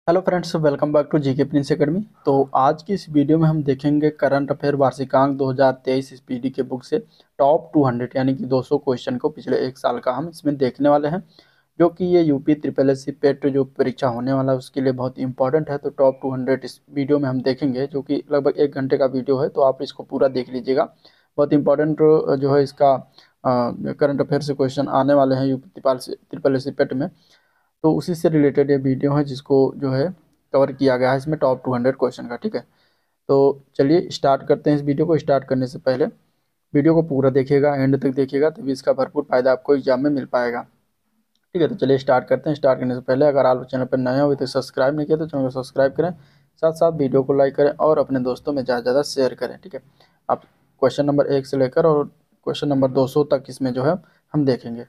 Hello friends, welcome back to GK prince academy. तो आज की इस वीडियो में हम देखेंगे करंट अफेयर वार्षिकांक 2023 इस पीडी के बुक से टॉप 200 यानी कि 200 क्वेश्चन को पिछले एक साल का हम इसमें देखने वाले हैं, जो कि ये यूपी ट्रिपल एस सी पेट जो परीक्षा होने वाला है उसके लिए बहुत इंपॉर्टेंट है। तो टॉप 200 इस वीडियो में हम देखेंगे, जो कि लगभग 1 घंटे का वीडियो है, तो आप इसको पूरा देख लीजिएगा। बहुत इंपॉर्टेंट जो है इसका करंट अफेयर से क्वेश्चन आने वाले हैं यूपी ट्रिपल एस सी पेट में। तो उसी से रिलेटेड ये वीडियो है जिसको जो है कवर किया गया है इसमें टॉप 200 क्वेश्चन का। ठीक है, तो चलिए स्टार्ट करते हैं। इस वीडियो को स्टार्ट करने से पहले वीडियो को पूरा देखिएगा, एंड तक देखिएगा, तभी इसका भरपूर फायदा आपको एग्जाम में मिल पाएगा। ठीक है, तो चलिए स्टार्ट करते हैं। स्टार्ट करने से पहले अगर आप चैनल पर नए हो तो सब्सक्राइब नहीं किया तो चैनल को सब्सक्राइब करें, साथ साथ वीडियो को लाइक करें और अपने दोस्तों में ज़्यादा से ज़्यादा शेयर करें। ठीक है, आप क्वेश्चन नंबर 1 से लेकर और क्वेश्चन नंबर 200 तक इसमें जो है हम देखेंगे।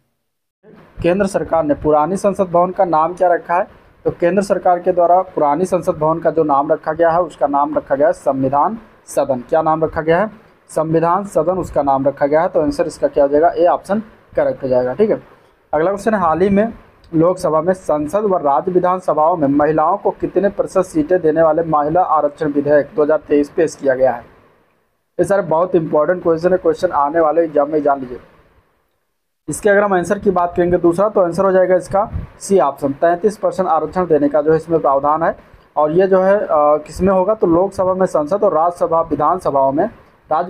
केंद्र सरकार ने पुरानी संसद भवन का नाम क्या रखा है? तो केंद्र सरकार के द्वारा पुरानी संसद भवन का जो नाम रखा गया है उसका नाम रखा गया है संविधान सदन। क्या नाम रखा गया है? संविधान सदन उसका नाम रखा गया है। तो आंसर इसका क्या हो जाएगा? ए ऑप्शन करेक्ट हो जाएगा। ठीक है, अगला क्वेश्चन है, हाल ही में लोकसभा में संसद व राज्य विधानसभाओं में महिलाओं को कितने प्रतिशत सीटें देने वाले महिला आरक्षण विधेयक 2023 पेश किया गया है? ये सारे बहुत इंपॉर्टेंट क्वेश्चन है, क्वेश्चन आने वाले एग्जाम में जान लीजिए। इसके अगर हम आंसर की बात करेंगे दूसरा, तो आंसर हो जाएगा इसका सी ऑप्शन। 33% आरक्षण देने का जो है इसमें प्रावधान है। और ये जो है किसमें होगा? तो लोकसभा में संसद और राज्य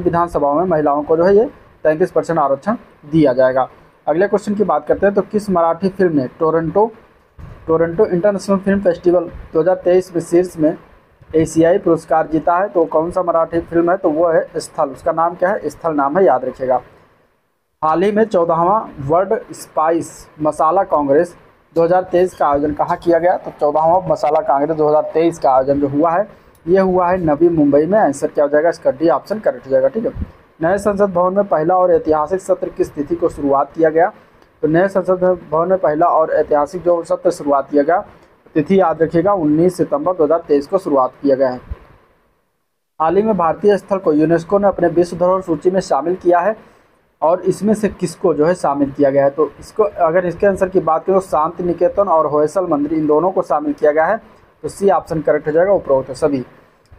विधानसभाओं में महिलाओं को जो है ये 33% आरक्षण दिया जाएगा। अगले क्वेश्चन की बात करते हैं, तो किस मराठी फिल्म ने टोरंटो इंटरनेशनल फिल्म फेस्टिवल 2023 में शीर्ष में एशियाई पुरस्कार जीता है? तो कौन सा मराठी फिल्म है? तो वो है स्थल। उसका नाम क्या है? स्थल नाम है, याद रखिएगा। हाल ही में 14वां वर्ल्ड स्पाइस मसाला कांग्रेस 2023 का आयोजन कहाँ किया गया? तो 14वां मसाला कांग्रेस 2023 का आयोजन जो हुआ है ये हुआ है नवी मुंबई में। आंसर क्या हो जाएगा? इसका डी ऑप्शन करेक्ट हो जाएगा। ठीक है, नए संसद भवन में पहला और ऐतिहासिक सत्र किस तिथि को शुरुआत किया गया? तो नए संसद भवन में पहला और ऐतिहासिक जो सत्र शुरुआत किया गया, तिथि याद रखिएगा 19 सितंबर 2023 को शुरुआत किया गया है। हाल ही में भारतीय स्थल को यूनेस्को ने अपने विश्व धरोहर सूची में शामिल किया है, और इसमें से किसको जो है शामिल किया गया है? तो इसको अगर इसके आंसर की बात करें तो शांति निकेतन और होयसल मंदिर, इन दोनों को शामिल किया गया है। तो सी ऑप्शन करेक्ट हो जाएगा, उपरोक्त है सभी।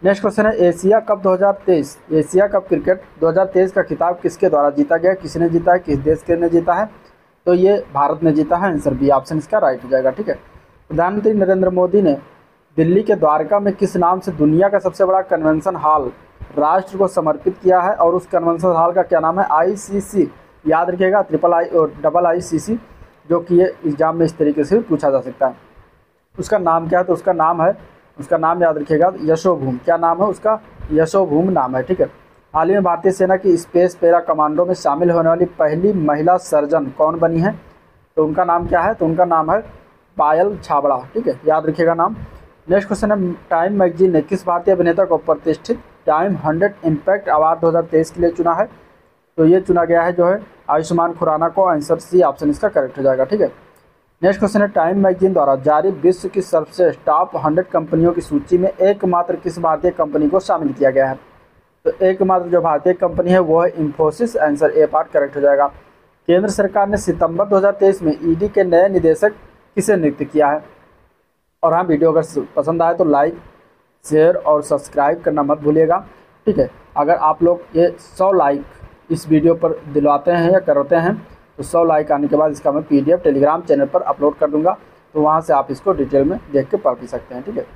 नेक्स्ट क्वेश्चन है, Asia cup 2023 Asia cup cricket 2023 का खिताब किसके द्वारा जीता गया? किसने जीता है? किस देश के ने जीता है? तो ये भारत ने जीता है। आंसर बी ऑप्शन इसका राइट हो जाएगा। ठीक है, प्रधानमंत्री नरेंद्र मोदी ने दिल्ली के द्वारका में किस नाम से दुनिया का सबसे बड़ा कन्वेंशन हॉल राष्ट्र को समर्पित किया है? और उस कन्वेंशन हॉल का क्या नाम है? ICC, याद रखिएगा, IICC, जो कि ये एग्जाम में इस तरीके से पूछा जा सकता है। उसका नाम क्या है? तो उसका नाम याद रखिएगा यशोभूम। क्या नाम है उसका? यशोभूम नाम है। ठीक है, हाल ही में भारतीय सेना की स्पेस पैरा कमांडो में शामिल होने वाली पहली महिला सर्जन कौन बनी है? तो उनका नाम क्या है? तो उनका नाम है पायल छाबड़ा। ठीक है, याद रखिएगा नाम। नेक्स्ट क्वेश्चन है, टाइम मैगजीन ने किस भारतीय अभिनेता को प्रतिष्ठित टाइम 100 इम्पैक्ट अवार्ड 2023 के लिए चुना है? तो ये चुना गया है जो है आयुष्मान खुराना को। आंसर सी ऑप्शन इसका करेक्ट हो जाएगा। ठीक है, नेक्स्ट क्वेश्चन है, टाइम मैगजीन द्वारा जारी विश्व की सर्वश्रेष्ठ टॉप 100 कंपनियों की सूची में एकमात्र किस भारतीय कंपनी को शामिल किया गया है? तो एकमात्र जो भारतीय कंपनी है वो है Infosys. Answer A part correct हो जाएगा। केंद्र सरकार ने सितंबर 2023 में ईडी के नए निदेशक किसे नियुक्त किया है? और हाँ, वीडियो अगर पसंद आए तो लाइक, शेयर और सब्सक्राइब करना मत भूलिएगा। ठीक है, अगर आप लोग ये 100 लाइक इस वीडियो पर दिलवाते हैं या करते हैं तो 100 लाइक आने के बाद इसका मैं PDF टेलीग्राम चैनल पर अपलोड कर दूंगा, तो वहाँ से आप इसको डिटेल में देख के पढ़ भी सकते हैं। ठीक है,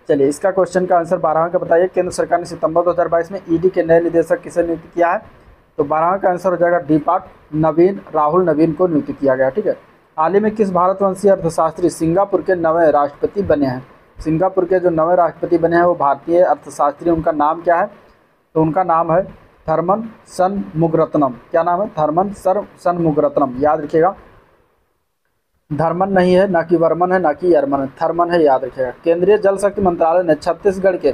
चलिए इसका क्वेश्चन का आंसर 12वां का बताइए। केंद्र सरकार ने सितंबर 2022 में ईडी के नए निदेशक किसे नियुक्त किया है? तो 12वां का आंसर हो जाएगा डी पार्ट, राहुल नवीन को नियुक्त किया गया। ठीक है, हाल ही में किस भारतवंशी अर्थशास्त्री सिंगापुर के नवे राष्ट्रपति बने हैं? सिंगापुर के जो नवे राष्ट्रपति बने हैं वो भारतीय अर्थशास्त्री, उनका नाम क्या है? तो उनका नाम है थर्मन षणमुगरत्नम। क्या नाम है? थर्मन षणमुगरत्नम, याद रखिएगा। धर्मन नहीं है, ना कि वर्मन है, ना कि यरमन है, थर्मन है, याद रखिएगा। केंद्रीय जल शक्ति मंत्रालय ने छत्तीसगढ़ के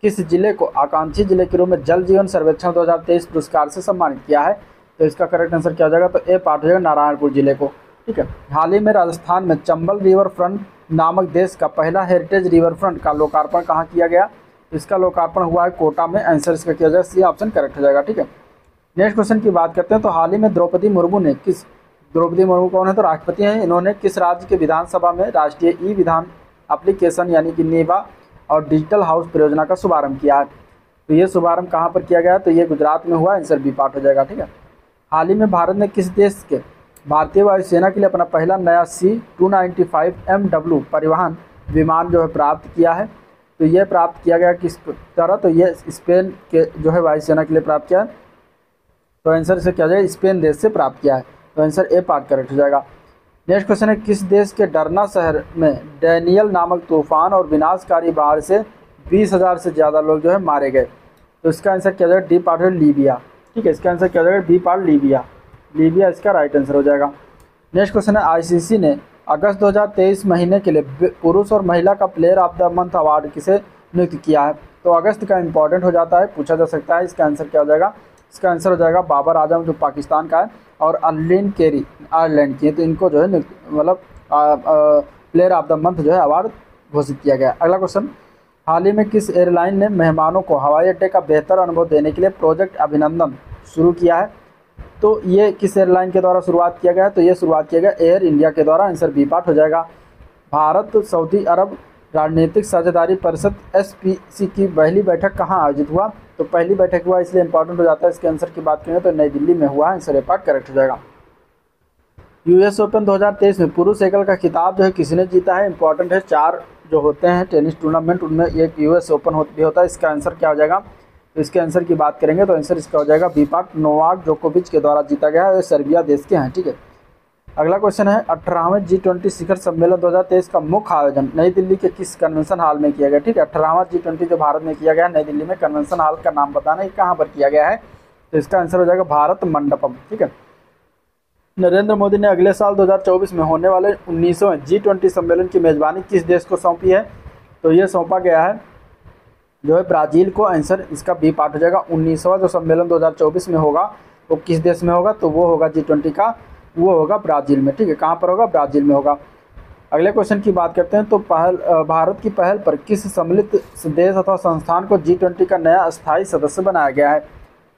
किस जिले को आकांक्षी जिले के रूप में जल जीवन सर्वेक्षण 2023 पुरस्कार से सम्मानित किया है? तो इसका करेक्ट आंसर क्या हो जाएगा? तो ए पार्ट हो जाएगा नारायणपुर जिले को। ठीक है, हाल ही में राजस्थान में चंबल रिवर फ्रंट नामक देश का पहला हेरिटेज रिवर फ्रंट का लोकार्पण कहाँ किया गया? इसका लोकार्पण हुआ है कोटा में। आंसर इसका किया जाएगा सी ऑप्शन करेक्ट हो जाएगा। ठीक है, नेक्स्ट क्वेश्चन की बात करते हैं, तो हाल ही में द्रौपदी मुर्मू कौन है? तो राष्ट्रपति हैं। इन्होंने किस राज्य के विधानसभा में राष्ट्रीय ई विधान एप्लीकेशन यानी कि नेवा और डिजिटल हाउस परियोजना का शुभारंभ किया है। तो ये शुभारंभ कहाँ पर किया गया है? तो ये गुजरात में हुआ। आंसर बी पार्ट हो जाएगा। ठीक है। हाल ही में भारत ने किस देश के भारतीय वायुसेना के लिए अपना पहला नया C-295MW परिवहन विमान जो है प्राप्त किया है? तो ये प्राप्त किया गया किस तरह? तो ये स्पेन के जो है वायुसेना के लिए प्राप्त किया है। तो आंसर से क्या हो जाएगा? स्पेन देश से प्राप्त किया है। तो आंसर ए पार्ट करेक्ट हो जाएगा। नेक्स्ट क्वेश्चन है, किस देश के डरना शहर में डैनियल नामक तूफान और विनाशकारी बाढ़ से 20,000 से ज़्यादा लोग जो है मारे गए? तो इसका आंसर क्या हो जाएगा? डी पार्ट है लीबिया। ठीक है, इसका आंसर क्या हो जाएगा? B part Libya. लीबिया इसका राइट आंसर हो जाएगा। नेक्स्ट क्वेश्चन है, आईसीसी ने अगस्त 2023 महीने के लिए पुरुष और महिला का player of the month award किसे नियुक्त किया है? तो अगस्त का इंपॉर्टेंट हो जाता है, पूछा जा सकता है। इसका आंसर क्या हो जाएगा? इसका आंसर हो जाएगा बाबर आजम जो पाकिस्तान का है और अर्लिन केरी आयरलैंड की है। तो इनको जो है मतलब प्लेयर ऑफ द मंथ जो है अवार्ड घोषित किया गया। अगला क्वेश्चन, हाल ही में किस एयरलाइन ने मेहमानों को हवाई अड्डे का बेहतर अनुभव देने के लिए प्रोजेक्ट अभिनंदन शुरू किया है? तो ये किस एयरलाइन के द्वारा शुरुआत किया गया है? तो ये शुरुआत किया गया एयर इंडिया के द्वारा। आंसर बी पार्ट हो जाएगा। भारत सऊदी अरब राजनीतिक साझेदारी परिषद SPC की पहली बैठक कहाँ आयोजित हुआ? तो पहली बैठक हुआ, इसलिए इंपॉर्टेंट हो जाता है। इसके आंसर की बात करें तो नई दिल्ली में हुआ। आंसर ए पार्ट करेक्ट हो जाएगा। US ओपन 2023 में पुरुष एकल का खिताब जो है किसने जीता है? इंपॉर्टेंट है। 4 जो होते हैं टेनिस टूर्नामेंट, उनमें एक US ओपन भी होता है। इसका आंसर क्या हो जाएगा? तो इसके आंसर की बात करेंगे तो आंसर इसका हो जाएगा बी पार्ट, नोवाक जोकोविच के द्वारा जीता गया है। ये सर्बिया देश के हैं। ठीक है। अगला क्वेश्चन है, 18वें G20 शिखर सम्मेलन 2023 का मुख्य आयोजन नई दिल्ली के किस कन्वेंशन हॉल में किया गया? ठीक है, 18वां G20 जो भारत में किया गया नई दिल्ली में, कन्वेंशन हॉल का नाम बताना है कहाँ पर किया गया है? तो इसका आंसर हो जाएगा भारत मंडपम। ठीक है। नरेंद्र मोदी ने अगले साल 2024 में होने वाले 19वें G20 सम्मेलन की मेजबानी किस देश को सौंपी है? तो ये सौंपा गया है जो है ब्राज़ील को। आंसर इसका बी पार्ट हो जाएगा। 19वां जो सम्मेलन 2024 में होगा वो किस देश में होगा? तो वो होगा G20 का, वो होगा ब्राज़ील में। ठीक है, कहाँ पर होगा? ब्राज़ील में होगा। अगले क्वेश्चन की बात करते हैं तो भारत की पहल पर किस सम्मिलित देश अथवा संस्थान को G20 का नया अस्थायी सदस्य बनाया गया है?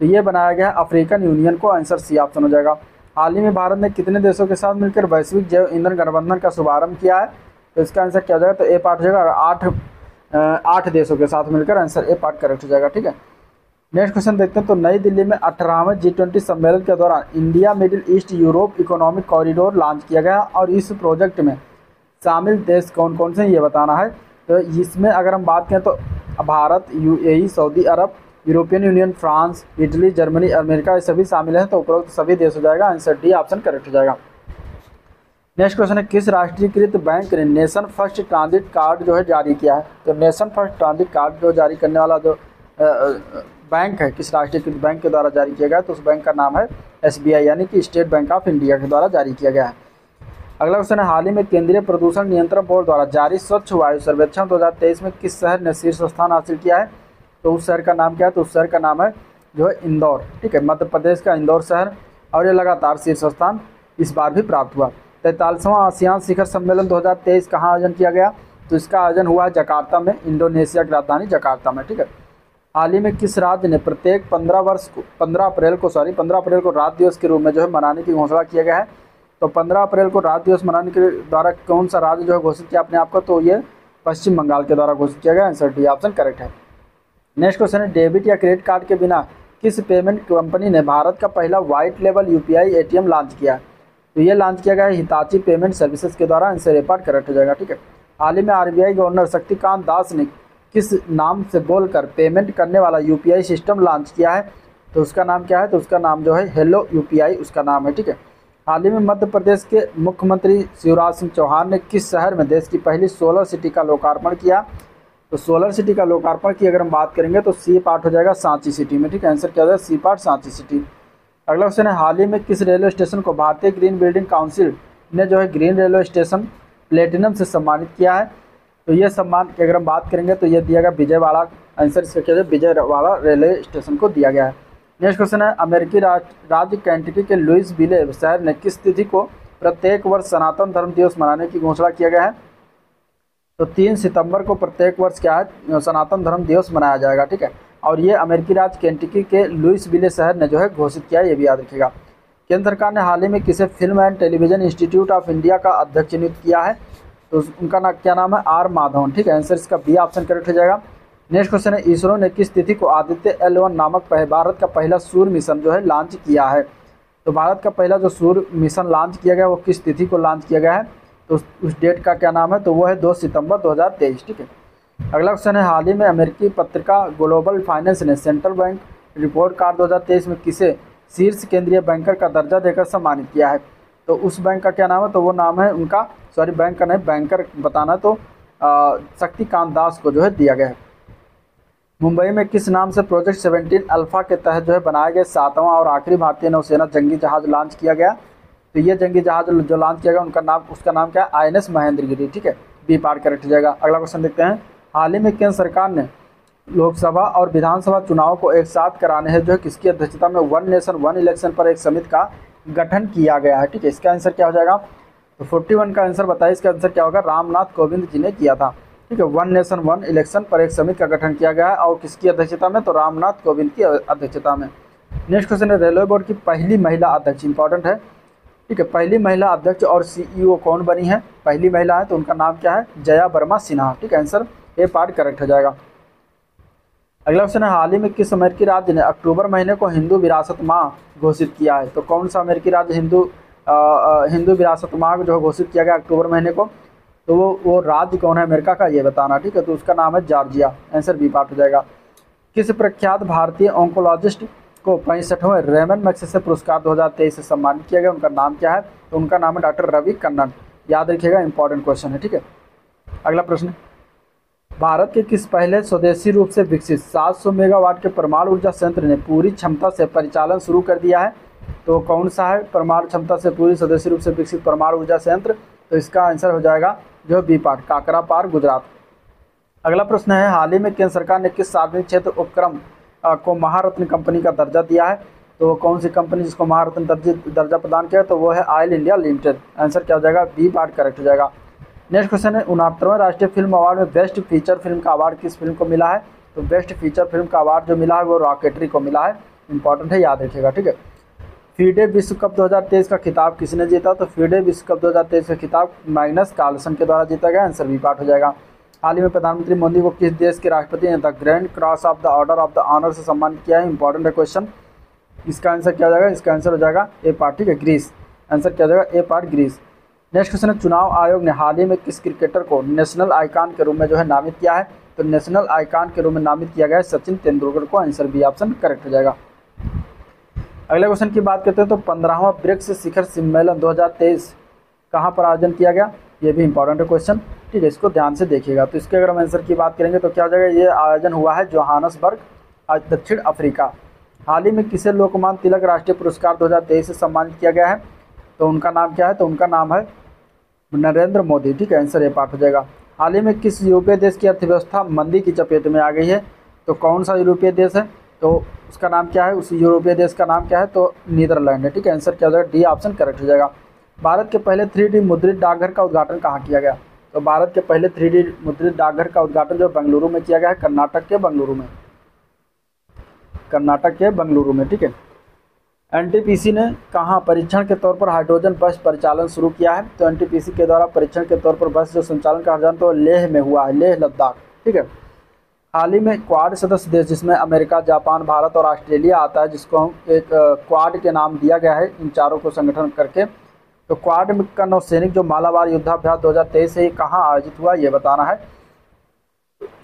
तो ये बनाया गया है अफ्रीकन यूनियन को। आंसर सी ऑप्शन हो जाएगा। हाल ही में भारत ने कितने देशों के साथ मिलकर वैश्विक जैव ईंधन गठबंधन का शुभारंभ किया है? तो इसका आंसर क्या हो जाएगा? तो ए पार्ट हो जाएगा। 8 देशों के साथ मिलकर। आंसर ए पार्ट करेक्ट हो जाएगा। ठीक है। नेक्स्ट क्वेश्चन देखते हैं तो नई दिल्ली में 18वें G20 सम्मेलन के दौरान India middle east Europe economic corridor launch किया गया और इस प्रोजेक्ट में शामिल देश कौन कौन से ये बताना है। तो इसमें अगर हम बात करें तो भारत, UAE, सऊदी अरब, European Union, France, Italy, Germany, America, ये सभी शामिल हैं। तो उपरोक्त सभी देश हो जाएगा। आंसर डी ऑप्शन करेक्ट हो जाएगा। नेक्स्ट क्वेश्चन है, किस राष्ट्रीयकृत बैंक ने नेशन फर्स्ट ट्रांजिट कार्ड जो है जारी किया है? तो नेशन फर्स्ट ट्रांजिट कार्ड जो जारी करने वाला जो बैंक है किस राष्ट्रीयकृत बैंक के द्वारा जारी किया गया? तो उस बैंक का नाम है SBI यानी कि स्टेट बैंक ऑफ इंडिया के द्वारा जारी किया गया है। अगला क्वेश्चन है, हाल ही में केंद्रीय प्रदूषण नियंत्रण बोर्ड द्वारा जारी स्वच्छ वायु सर्वेक्षण 2023 में किस शहर ने शीर्ष स्थान हासिल किया है? तो उस शहर का नाम क्या है? तो उस शहर का नाम है जो है इंदौर। ठीक है, मध्य प्रदेश का इंदौर शहर, और ये लगातार शीर्ष स्थान इस बार भी प्राप्त हुआ। 43वां आसियान शिखर सम्मेलन 2023 कहाँ आयोजन किया गया? तो इसका आयोजन हुआ जकार्ता में, इंडोनेशिया की राजधानी जकार्ता में। ठीक है। हाल ही में किस राज्य ने प्रत्येक 15 अप्रैल को राज्य दिवस के रूप में जो है मनाने की घोषणा किया गया है? तो 15 अप्रैल को राज्य दिवस मनाने के द्वारा कौन सा राज्य जो है घोषित किया अपने आप को? तो ये पश्चिम बंगाल के द्वारा घोषित किया गया। आंसर डी ऑप्शन करेक्ट है। नेक्स्ट क्वेश्चन है, डेबिट या क्रेडिट कार्ड के बिना किस पेमेंट कंपनी ने भारत का पहला white label UPI ATM launch किया? तो ये लॉन्च किया गया है हिताची पेमेंट सर्विसेज के द्वारा। आंसर ए पार्ट करेक्ट हो जाएगा। ठीक है। हाल ही में RBI गवर्नर शक्तिकांत दास ने किस नाम से बोलकर पेमेंट करने वाला UPI सिस्टम लॉन्च किया है? तो उसका नाम क्या है? तो उसका नाम जो है हेलो UPI उसका नाम है। ठीक है। हाल ही में मध्य प्रदेश के मुख्यमंत्री शिवराज सिंह चौहान ने किस शहर में देश की पहली सोलर सिटी का लोकार्पण किया? तो सोलर सिटी का लोकार्पण की अगर हम बात करेंगे तो सी पार्ट हो जाएगा सांची सिटी में। ठीक है, आंसर क्या हो जाएगा? C part Sanchi city. अगला क्वेश्चन है, हाल ही में किस रेलवे स्टेशन को भारतीय ग्रीन बिल्डिंग काउंसिल ने जो है ग्रीन रेलवे स्टेशन प्लेटिनम से सम्मानित किया है? तो ये सम्मान की अगर हम बात करेंगे तो ये दिया गया विजयवाड़ा। आंसर इसका क्या है? विजयवाड़ा रेलवे स्टेशन को दिया गया है। नेक्स्ट क्वेश्चन है, अमेरिकी राज्य केंटकी के लुइसविले शहर ने किस तिथि को प्रत्येक वर्ष सनातन धर्म दिवस मनाने की घोषणा किया गया है? तो 3 सितंबर को प्रत्येक वर्ष क्या है? सनातन धर्म दिवस मनाया जाएगा। ठीक है, और ये अमेरिकी राज्य केंटकी के लुइसविले शहर ने जो है घोषित किया है, ये भी याद रखिएगा। केंद्र सरकार ने हाल ही में किसे film and television institute of India का अध्यक्ष नियुक्त किया है? तो उनका क्या नाम है, आर माधवन, ठीक है। आंसर इसका बी ऑप्शन करेक्ट हो जाएगा। नेक्स्ट क्वेश्चन है, इसरो ने किस तिथि को आदित्य L1 नामक भारत का पहला सूर्य मिशन जो है लॉन्च किया है। तो भारत का पहला जो सूर्य मिशन लॉन्च किया गया वो किस तिथि को लॉन्च किया गया है, तो उस डेट का क्या नाम है, तो वो है 2 सितंबर 2023, ठीक है। अगला क्वेश्चन है, हाल ही में अमेरिकी पत्रिका ग्लोबल फाइनेंस ने सेंट्रल बैंक रिपोर्ट कार्ड 2023 में किसे शीर्ष केंद्रीय बैंकर का दर्जा देकर सम्मानित किया है। तो उस बैंक का क्या नाम है, तो वो नाम है उनका, सॉरी बैंक का नहीं, बैंकर बताना, तो शक्तिकांत दास को जो है दिया गया है। मुंबई में किस नाम से प्रोजेक्ट 17 अल्फा के तहत जो है बनाए गए 7वां और आखिरी भारतीय नौसेना जंगी जहाज लॉन्च किया गया। तो ये जंगी जहाज जो लॉन्च किया गया उसका नाम क्या है, INS महेंद्रगिरी, ठीक है। बी पार्ट करेक्ट हो जाएगा। अगला क्वेश्चन देखते हैं, हाल ही में केंद्र सरकार ने लोकसभा और विधानसभा चुनाव को एक साथ कराने हैं जो है किसकी अध्यक्षता में वन नेशन वन इलेक्शन पर एक समिति का गठन किया गया है, ठीक है। इसका आंसर क्या हो जाएगा, तो 41 का आंसर बताइए, इसका आंसर क्या होगा, रामनाथ कोविंद जी ने किया था, ठीक है। वन नेशन वन इलेक्शन पर एक समिति का गठन किया गया है और किसकी अध्यक्षता में, तो रामनाथ कोविंद की अध्यक्षता में। नेक्स्ट क्वेश्चन है, रेलवे बोर्ड की पहली महिला अध्यक्ष, इंपॉर्टेंट है, ठीक है। पहली महिला अध्यक्ष और CEO कौन बनी है, पहली महिला है, तो उनका नाम क्या है, जया वर्मा सिन्हा, ठीक है। आंसर ए पार्ट करेक्ट हो जाएगा। अगला क्वेश्चन है, हाल ही में किस अमेरिकी राज्य ने अक्टूबर महीने को हिंदू विरासत माह घोषित किया है। तो कौन सा अमेरिकी राज्य हिंदू विरासत माह जो घोषित किया गया अक्टूबर महीने को, तो वो राज्य कौन है अमेरिका का, ये बताना, ठीक है। तो उसका नाम है जॉर्जिया। आंसर बी पार्ट हो जाएगा। किस प्रख्यात भारतीय ऑन्कोलॉजिस्ट को 65वें रेमन मैग्सेसे पुरस्कार 2023 से सम्मानित किया गया, उनका नाम क्या है, तो उनका नाम है डॉक्टर रवि कन्नन, याद रखिएगा, इंपॉर्टेंट क्वेश्चन है, ठीक है। अगला प्रश्न, भारत के किस पहले स्वदेशी रूप से विकसित 700 मेगावाट के परमाणु ऊर्जा संयंत्र ने पूरी क्षमता से परिचालन शुरू कर दिया है। तो कौन सा है परमाणु क्षमता से पूरी स्वदेशी रूप से विकसित परमाणु ऊर्जा संयंत्र, तो इसका आंसर हो जाएगा जो बी पार्ट, काकरापार, गुजरात। अगला प्रश्न है, हाल ही में केंद्र सरकार ने किस सार्वजनिक क्षेत्र उपक्रम को महारत्न कंपनी का दर्जा दिया है। तो कौन सी कंपनी जिसको महारत्न दर्जा प्रदान किया, तो वो है ऑयल इंडिया लिमिटेड। आंसर क्या हो जाएगा, बी पार्ट करेक्ट हो जाएगा। नेक्स्ट क्वेश्चन है, 69वें राष्ट्रीय फिल्म अवार्ड में बेस्ट फीचर फिल्म का अवार्ड किस फिल्म को मिला है। तो बेस्ट फीचर फिल्म का अवार्ड जो मिला है वो रॉकेटरी को मिला है, इंपॉर्टेंट है, याद रखिएगा, ठीक है। फीडे विश्व कप 2023 का खिताब किसने जीता, तो फीडे विश्व कप 2023 का खिताब मैग्नस कार्लसन के द्वारा जीता गया। आंसर बी पार्ट हो जाएगा। हाल ही में प्रधानमंत्री मोदी को किस देश के राष्ट्रपति ने the grand cross of the order of the honour से सम्मानित किया है, इंपॉर्टेंट है क्वेश्चन। इसका आंसर क्या हो जाएगा, इसका आंसर हो जाएगा ए पार्ट, ठीक है, ग्रीस। आंसर क्या हो जाएगा, ए पार्ट, ग्रीस। नेक्स्ट क्वेश्चन है, चुनाव आयोग ने हाल ही में किस क्रिकेटर को नेशनल आइकॉन के रूप में जो है नामित किया है। तो नेशनल आइकॉन के रूप में नामित किया गया है सचिन तेंदुलकर को। आंसर बी ऑप्शन करेक्ट हो जाएगा। अगले क्वेश्चन की बात करते हैं, तो 15वां ब्रिक्स शिखर सम्मेलन 2023 कहाँ पर आयोजन किया गया, ये भी इंपॉर्टेंट है क्वेश्चन, ठीक है, इसको ध्यान से देखिएगा। तो इसके अगर हम आंसर की बात करेंगे तो क्या हो जाएगा, ये आयोजन हुआ है जोहान्सबर्ग, दक्षिण अफ्रीका। हाल ही में किसे लोकमान्य तिलक राष्ट्रीय पुरस्कार 2023 से सम्मानित किया गया है, तो उनका नाम क्या है, तो उनका नाम है नरेंद्र मोदी, ठीक है। आंसर ए पार्ट हो जाएगा। हाल ही में किस यूरोपीय देश की अर्थव्यवस्था मंदी की चपेट में आ गई है, तो कौन सा यूरोपीय देश है, तो उसका नाम क्या है, उस यूरोपीय देश का नाम क्या है, तो नीदरलैंड है, ठीक है। आंसर क्या हो जाएगा, डी ऑप्शन करेक्ट हो जाएगा। भारत के पहले 3D मुद्रित डाकघर का उद्घाटन कहाँ किया गया, तो भारत के पहले 3D मुद्रित डाकघर का उद्घाटन जो बेंगलुरु में किया गया है, कर्नाटक के बेंगलुरु में, ठीक है। NTPC ने कहाँ परीक्षण के तौर पर हाइड्रोजन बस परिचालन शुरू किया है, तो NTPC के द्वारा परीक्षण के तौर पर बस जो संचालन का आयोजन तो लेह में हुआ है, लेह लद्दाख, ठीक है। हाल ही में क्वाड सदस्य देश जिसमें अमेरिका, जापान, भारत और ऑस्ट्रेलिया आता है, जिसको हम एक क्वाड के नाम दिया गया है इन चारों को संगठन करके। तो क्वाड का नौसैनिक जो मालाबार युद्धाभ्यास 2023 से कहाँ आयोजित हुआ, ये बताना है।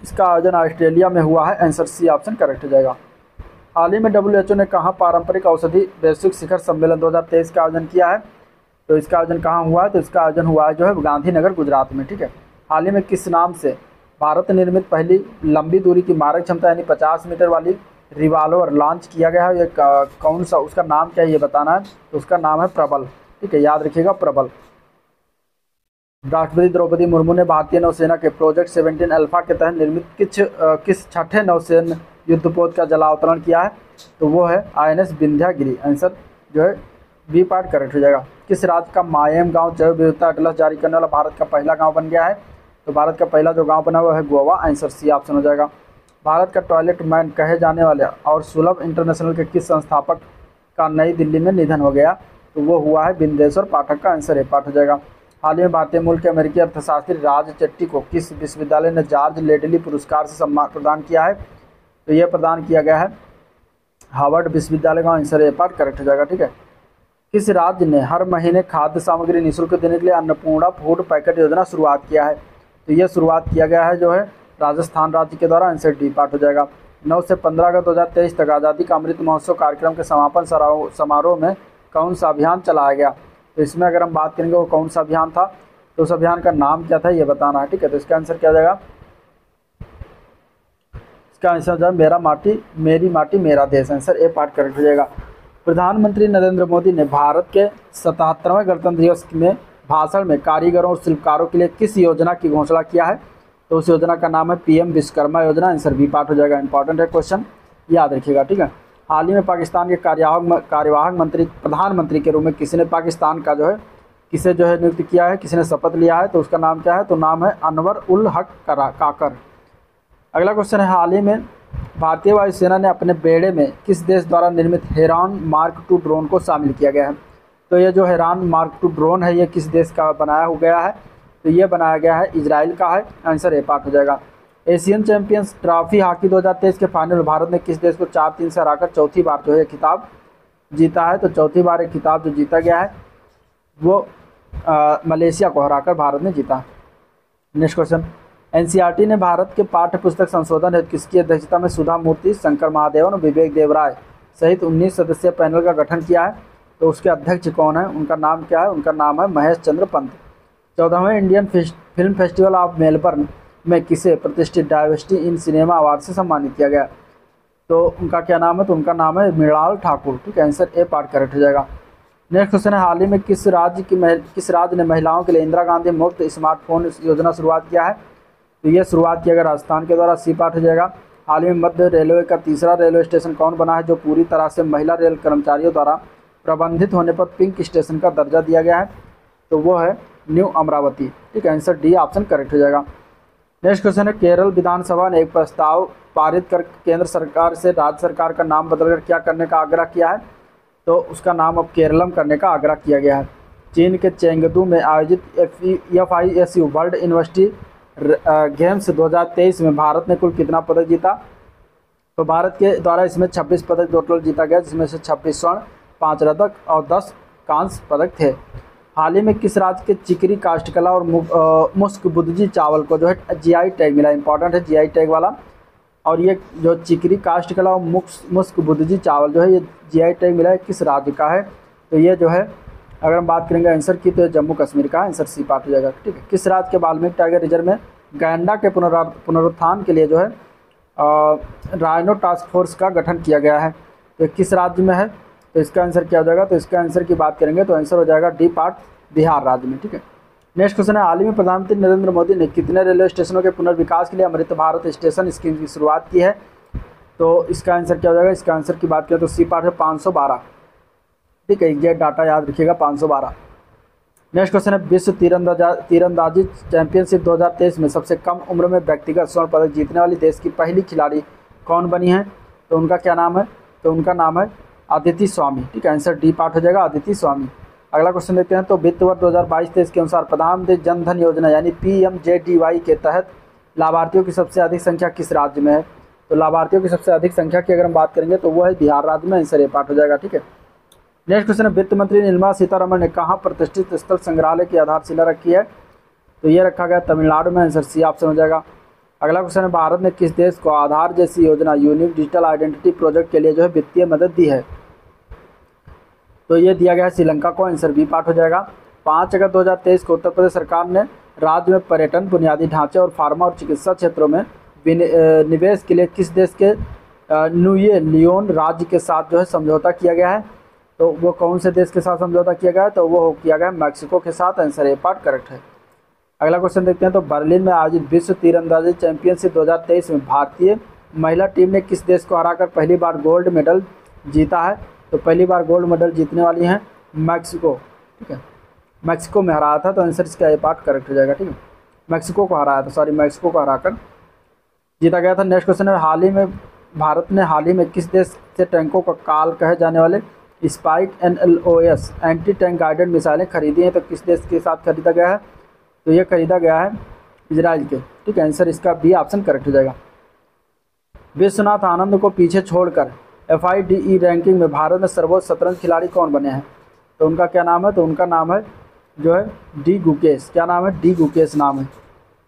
इसका आयोजन ऑस्ट्रेलिया में हुआ है। आंसर सी ऑप्शन करेक्ट हो जाएगा। हाल ही में WHO ने कहाँ पारंपरिक औषधि वैश्विक शिखर सम्मेलन 2023 का आयोजन किया है, तो इसका आयोजन कहाँ हुआ है, तो इसका आयोजन हुआ है जो है गांधीनगर, गुजरात में, ठीक है। हाल ही में किस नाम से भारत निर्मित पहली लंबी दूरी की मारक क्षमता यानी 50 मीटर वाली रिवाल्वर लॉन्च किया गया है, ये कौन सा, उसका नाम क्या है ये बताना है। तो उसका नाम है प्रबल, ठीक है, याद रखिएगा, प्रबल। राष्ट्रपति द्रौपदी मुर्मू ने भारतीय नौसेना के प्रोजेक्ट 17 अल्फा के तहत निर्मित किस छठे नौसेना युद्धपोत का जलावतरण किया है, तो वो है INS विंध्यागिरी। आंसर जो है बी पार्ट करेक्ट हो जाएगा। किस राज्य का मायम गांव जैव विविधता अटलस जारी करने वाला भारत का पहला गांव बन गया है, तो भारत का पहला जो गांव बना हुआ है गोवा। आंसर सी ऑप्शन हो जाएगा। भारत का टॉयलेट मैन कहे जाने वाले और सुलभ इंटरनेशनल के किस संस्थापक का नई दिल्ली में निधन हो गया, तो वो हुआ है बिंदेश्वर पाठक का। आंसर ए पार्ट हो जाएगा। हाल ही में भारतीय मूल के अमेरिकी अर्थशास्त्री राज चेट्टी को किस विश्वविद्यालय ने जॉर्ज लेडली पुरस्कार से सम्मान प्रदान किया है? तो यह प्रदान किया गया है हार्वर्ड विश्वविद्यालय का। आंसर ए पार्ट करेक्ट हो जाएगा। ठीक है, किस राज्य ने हर महीने खाद्य सामग्री निःशुल्क देने के लिए अन्नपूर्णा फूड पैकेट योजना शुरुआत किया है? तो यह शुरुआत किया गया है जो है राजस्थान राज्य के द्वारा। आंसर डी पार्ट हो जाएगा। 9 से 15 अगस्त 2023 तक आज़ादी का अमृत महोत्सव कार्यक्रम के समापन समारोह में कौन सा अभियान चलाया गया? तो इसमें अगर हम बात करेंगे वो कौन सा अभियान था, तो उस अभियान का नाम क्या था ये बताना है। ठीक है, तो इसका आंसर क्या हो जाएगा? इसका आंसर जो है मेरा माटी मेरी माटी मेरा देश। आंसर ए पार्ट करेक्ट हो जाएगा। प्रधानमंत्री नरेंद्र मोदी ने भारत के 77वें गणतंत्र दिवस में भाषण में कारीगरों और शिल्पकारों के लिए किस योजना की घोषणा किया है? तो उस योजना का नाम है पीएम विश्वकर्मा योजना। आंसर बी पार्ट हो जाएगा। इंपॉर्टेंट है क्वेश्चन, याद रखिएगा। ठीक है, हाल ही में पाकिस्तान के कार्यवाहक मंत्री प्रधानमंत्री के रूप में किसने पाकिस्तान का जो है किसे जो है नियुक्त किया है, किसने शपथ लिया है? तो उसका नाम क्या है? तो नाम है अनवर उल हक काकर। अगला क्वेश्चन है, हाल ही में भारतीय वायुसेना ने अपने बेड़े में किस देश द्वारा निर्मित हेरान मार्क 2 ड्रोन को शामिल किया गया है? तो ये जो हेरान मार्क 2 ड्रोन है ये किस देश का बनाया हो गया है? तो ये बनाया गया है इजराइल का है। आंसर ए पार्ट हो जाएगा। एशियन चैंपियंस ट्रॉफी हॉकी 2023 के फाइनल में भारत ने किस देश को 4-3 से हराकर चौथी बार जो है खिताब जीता है? तो चौथी बार एक खिताब जो जीता गया है वो मलेशिया को हराकर भारत ने जीता। नेक्स्ट क्वेश्चन, एनसीईआरटी ने भारत के पाठ्य पुस्तक संशोधन हेतु किसकी अध्यक्षता में सुधा मूर्ति, शंकर महादेवन और विवेक देवराय सहित 19 सदस्यीय पैनल का गठन किया है? तो उसके अध्यक्ष कौन है, उनका नाम क्या है? उनका नाम है महेश चंद्र पंत। 14वें Indian film festival of Melbourne में किसे प्रतिष्ठित डाइवर्सिटी इन सिनेमा अवार्ड से सम्मानित किया गया? तो उनका क्या नाम है? तो उनका नाम है मृणाल ठाकुर। ठीक है, आंसर ए पार्ट करेक्ट हो जाएगा। नेक्स्ट क्वेश्चन है, हाल ही में किस राज्य ने महिलाओं के लिए इंदिरा गांधी मुफ्त स्मार्टफोन योजना शुरुआत किया है? तो यह शुरुआत किया गया राजस्थान के द्वारा। सी पार्ट हो जाएगा। हाल ही में मध्य रेलवे का तीसरा रेलवे स्टेशन कौन बना है जो पूरी तरह से महिला रेल कर्मचारियों द्वारा प्रबंधित होने पर पिंक स्टेशन का दर्जा दिया गया है? तो वो है न्यू अमरावती। ठीक है, आंसर डी ऑप्शन करेक्ट हो जाएगा। नेक्स्ट क्वेश्चन है, केरल विधानसभा ने एक प्रस्ताव पारित कर केंद्र सरकार से राज्य सरकार का नाम बदलकर क्या करने का आग्रह किया है? तो उसका नाम अब केरलम करने का आग्रह किया गया है। चीन के चेंगदू में आयोजित FISU वर्ल्ड यूनिवर्सिटी गेम्स 2023 में भारत ने कुल कितना पदक जीता? तो भारत के द्वारा इसमें 26 पदक टोटल जीता गया, जिसमें से 26 स्वर्ण, 5 रजत और 10 कांस्य पदक थे। हाल ही में किस राज्य के चिकरी काष्ठकला और मुस्क बुदजी चावल को जो है GI टैग मिला? इंपॉर्टेंट है GI टैग वाला। और ये जो चिकरी काष्ठकला और मुस्क बुदजी चावल जो है ये GI टैग मिला है किस राज्य का है? तो ये जो है अगर हम बात करेंगे आंसर की तो जम्मू कश्मीर का। आंसर सी पार्ट हो जाएगा। ठीक है, किस राज्य के वाल्मीकि टाइगर रिजर्व में गैंडा के पुनरुत्थान के लिए जो है राइनो टास्क फोर्स का गठन किया गया है? तो किस राज्य में है? तो इसका आंसर क्या हो जाएगा? तो इसका आंसर की बात करेंगे तो आंसर हो जाएगा डी पार्ट, बिहार राज्य में। ठीक है, नेक्स्ट क्वेश्चन है, हाल ही में प्रधानमंत्री नरेंद्र मोदी ने कितने रेलवे स्टेशनों के पुनर्विकास के लिए अमृत भारत स्टेशन स्कीम की शुरुआत की है? तो इसका आंसर क्या हो जाएगा? इसका आंसर की बात करें तो सी पार्ट है 512। ठीक है, एग्जैक्ट डाटा याद रखिएगा 512। नेक्स्ट क्वेश्चन है, विश्व तीरंदाजी चैंपियनशिप 2023 में सबसे कम उम्र में व्यक्तिगत स्वर्ण पदक जीतने वाली देश की पहली खिलाड़ी कौन बनी है? तो उनका क्या नाम है? तो उनका नाम है अदिति स्वामी। ठीक है, आंसर डी पार्ट हो जाएगा, अदिति स्वामी। अगला क्वेश्चन देखते हैं, तो वित्त वर्ष 2022-23 के अनुसार प्रधानमंत्री जन धन योजना यानी PMJDY के तहत लाभार्थियों की सबसे अधिक संख्या किस राज्य में है? तो लाभार्थियों की सबसे अधिक संख्या की अगर हम बात करेंगे तो वो है बिहार राज्य में। आंसर ए पार्ट हो जाएगा। ठीक है, नेक्स्ट क्वेश्चन है, वित्त मंत्री निर्मला सीतारमण ने कहाँ प्रतिष्ठित स्थल संग्रहालय की आधारशिला रखी है? तो ये रखा गया तमिलनाडु में। आंसर सी ऑप्शन हो जाएगा। अगला क्वेश्चन है, भारत ने किस देश को आधार जैसी योजना यूनिक डिजिटल आइडेंटिटी प्रोजेक्ट के लिए जो है वित्तीय मदद दी है? तो ये दिया गया है श्रीलंका को। आंसर बी पार्ट हो जाएगा। 5 अगस्त 2023 को उत्तर प्रदेश सरकार ने राज्य में पर्यटन, बुनियादी ढांचे और फार्मा और चिकित्सा क्षेत्रों में निवेश के लिए किस देश के न्यूए लियोन राज्य के साथ जो है समझौता किया गया है? तो वो कौन से देश के साथ समझौता किया गया है? तो वो किया गया मैक्सिको के साथ। आंसर ए पार्ट करेक्ट है। अगला क्वेश्चन देखते हैं, तो बर्लिन में आयोजित विश्व तीरंदाजी चैंपियनशिप 2023 में भारतीय महिला टीम ने किस देश को हराकर पहली बार गोल्ड मेडल जीता है? तो पहली बार गोल्ड मेडल जीतने वाली हैं मैक्सिको। ठीक है, मैक्सिको में हराया था, तो आंसर इसका ए पार्ट करेक्ट हो जाएगा। ठीक है, मैक्सिको को हराया था, मैक्सिको को हराकर जीता गया था। नेक्स्ट क्वेश्चन है, भारत ने हाल ही में किस देश से टैंकों का काल कहे जाने वाले spike NLOS anti tank guided मिसाइलें खरीदी हैं, तो किस देश के साथ खरीदा गया है? तो ये खरीदा गया है इजराइल के। ठीक है, आंसर इसका बी ऑप्शन करेक्ट हो जाएगा। विश्वनाथ आनंद को पीछे छोड़कर FIDE रैंकिंग में भारत में सर्वोच्च शतरंज खिलाड़ी कौन बने हैं? तो उनका क्या नाम है? तो उनका नाम है जो है डी गुकेश। क्या नाम है? डी गुकेश नाम है।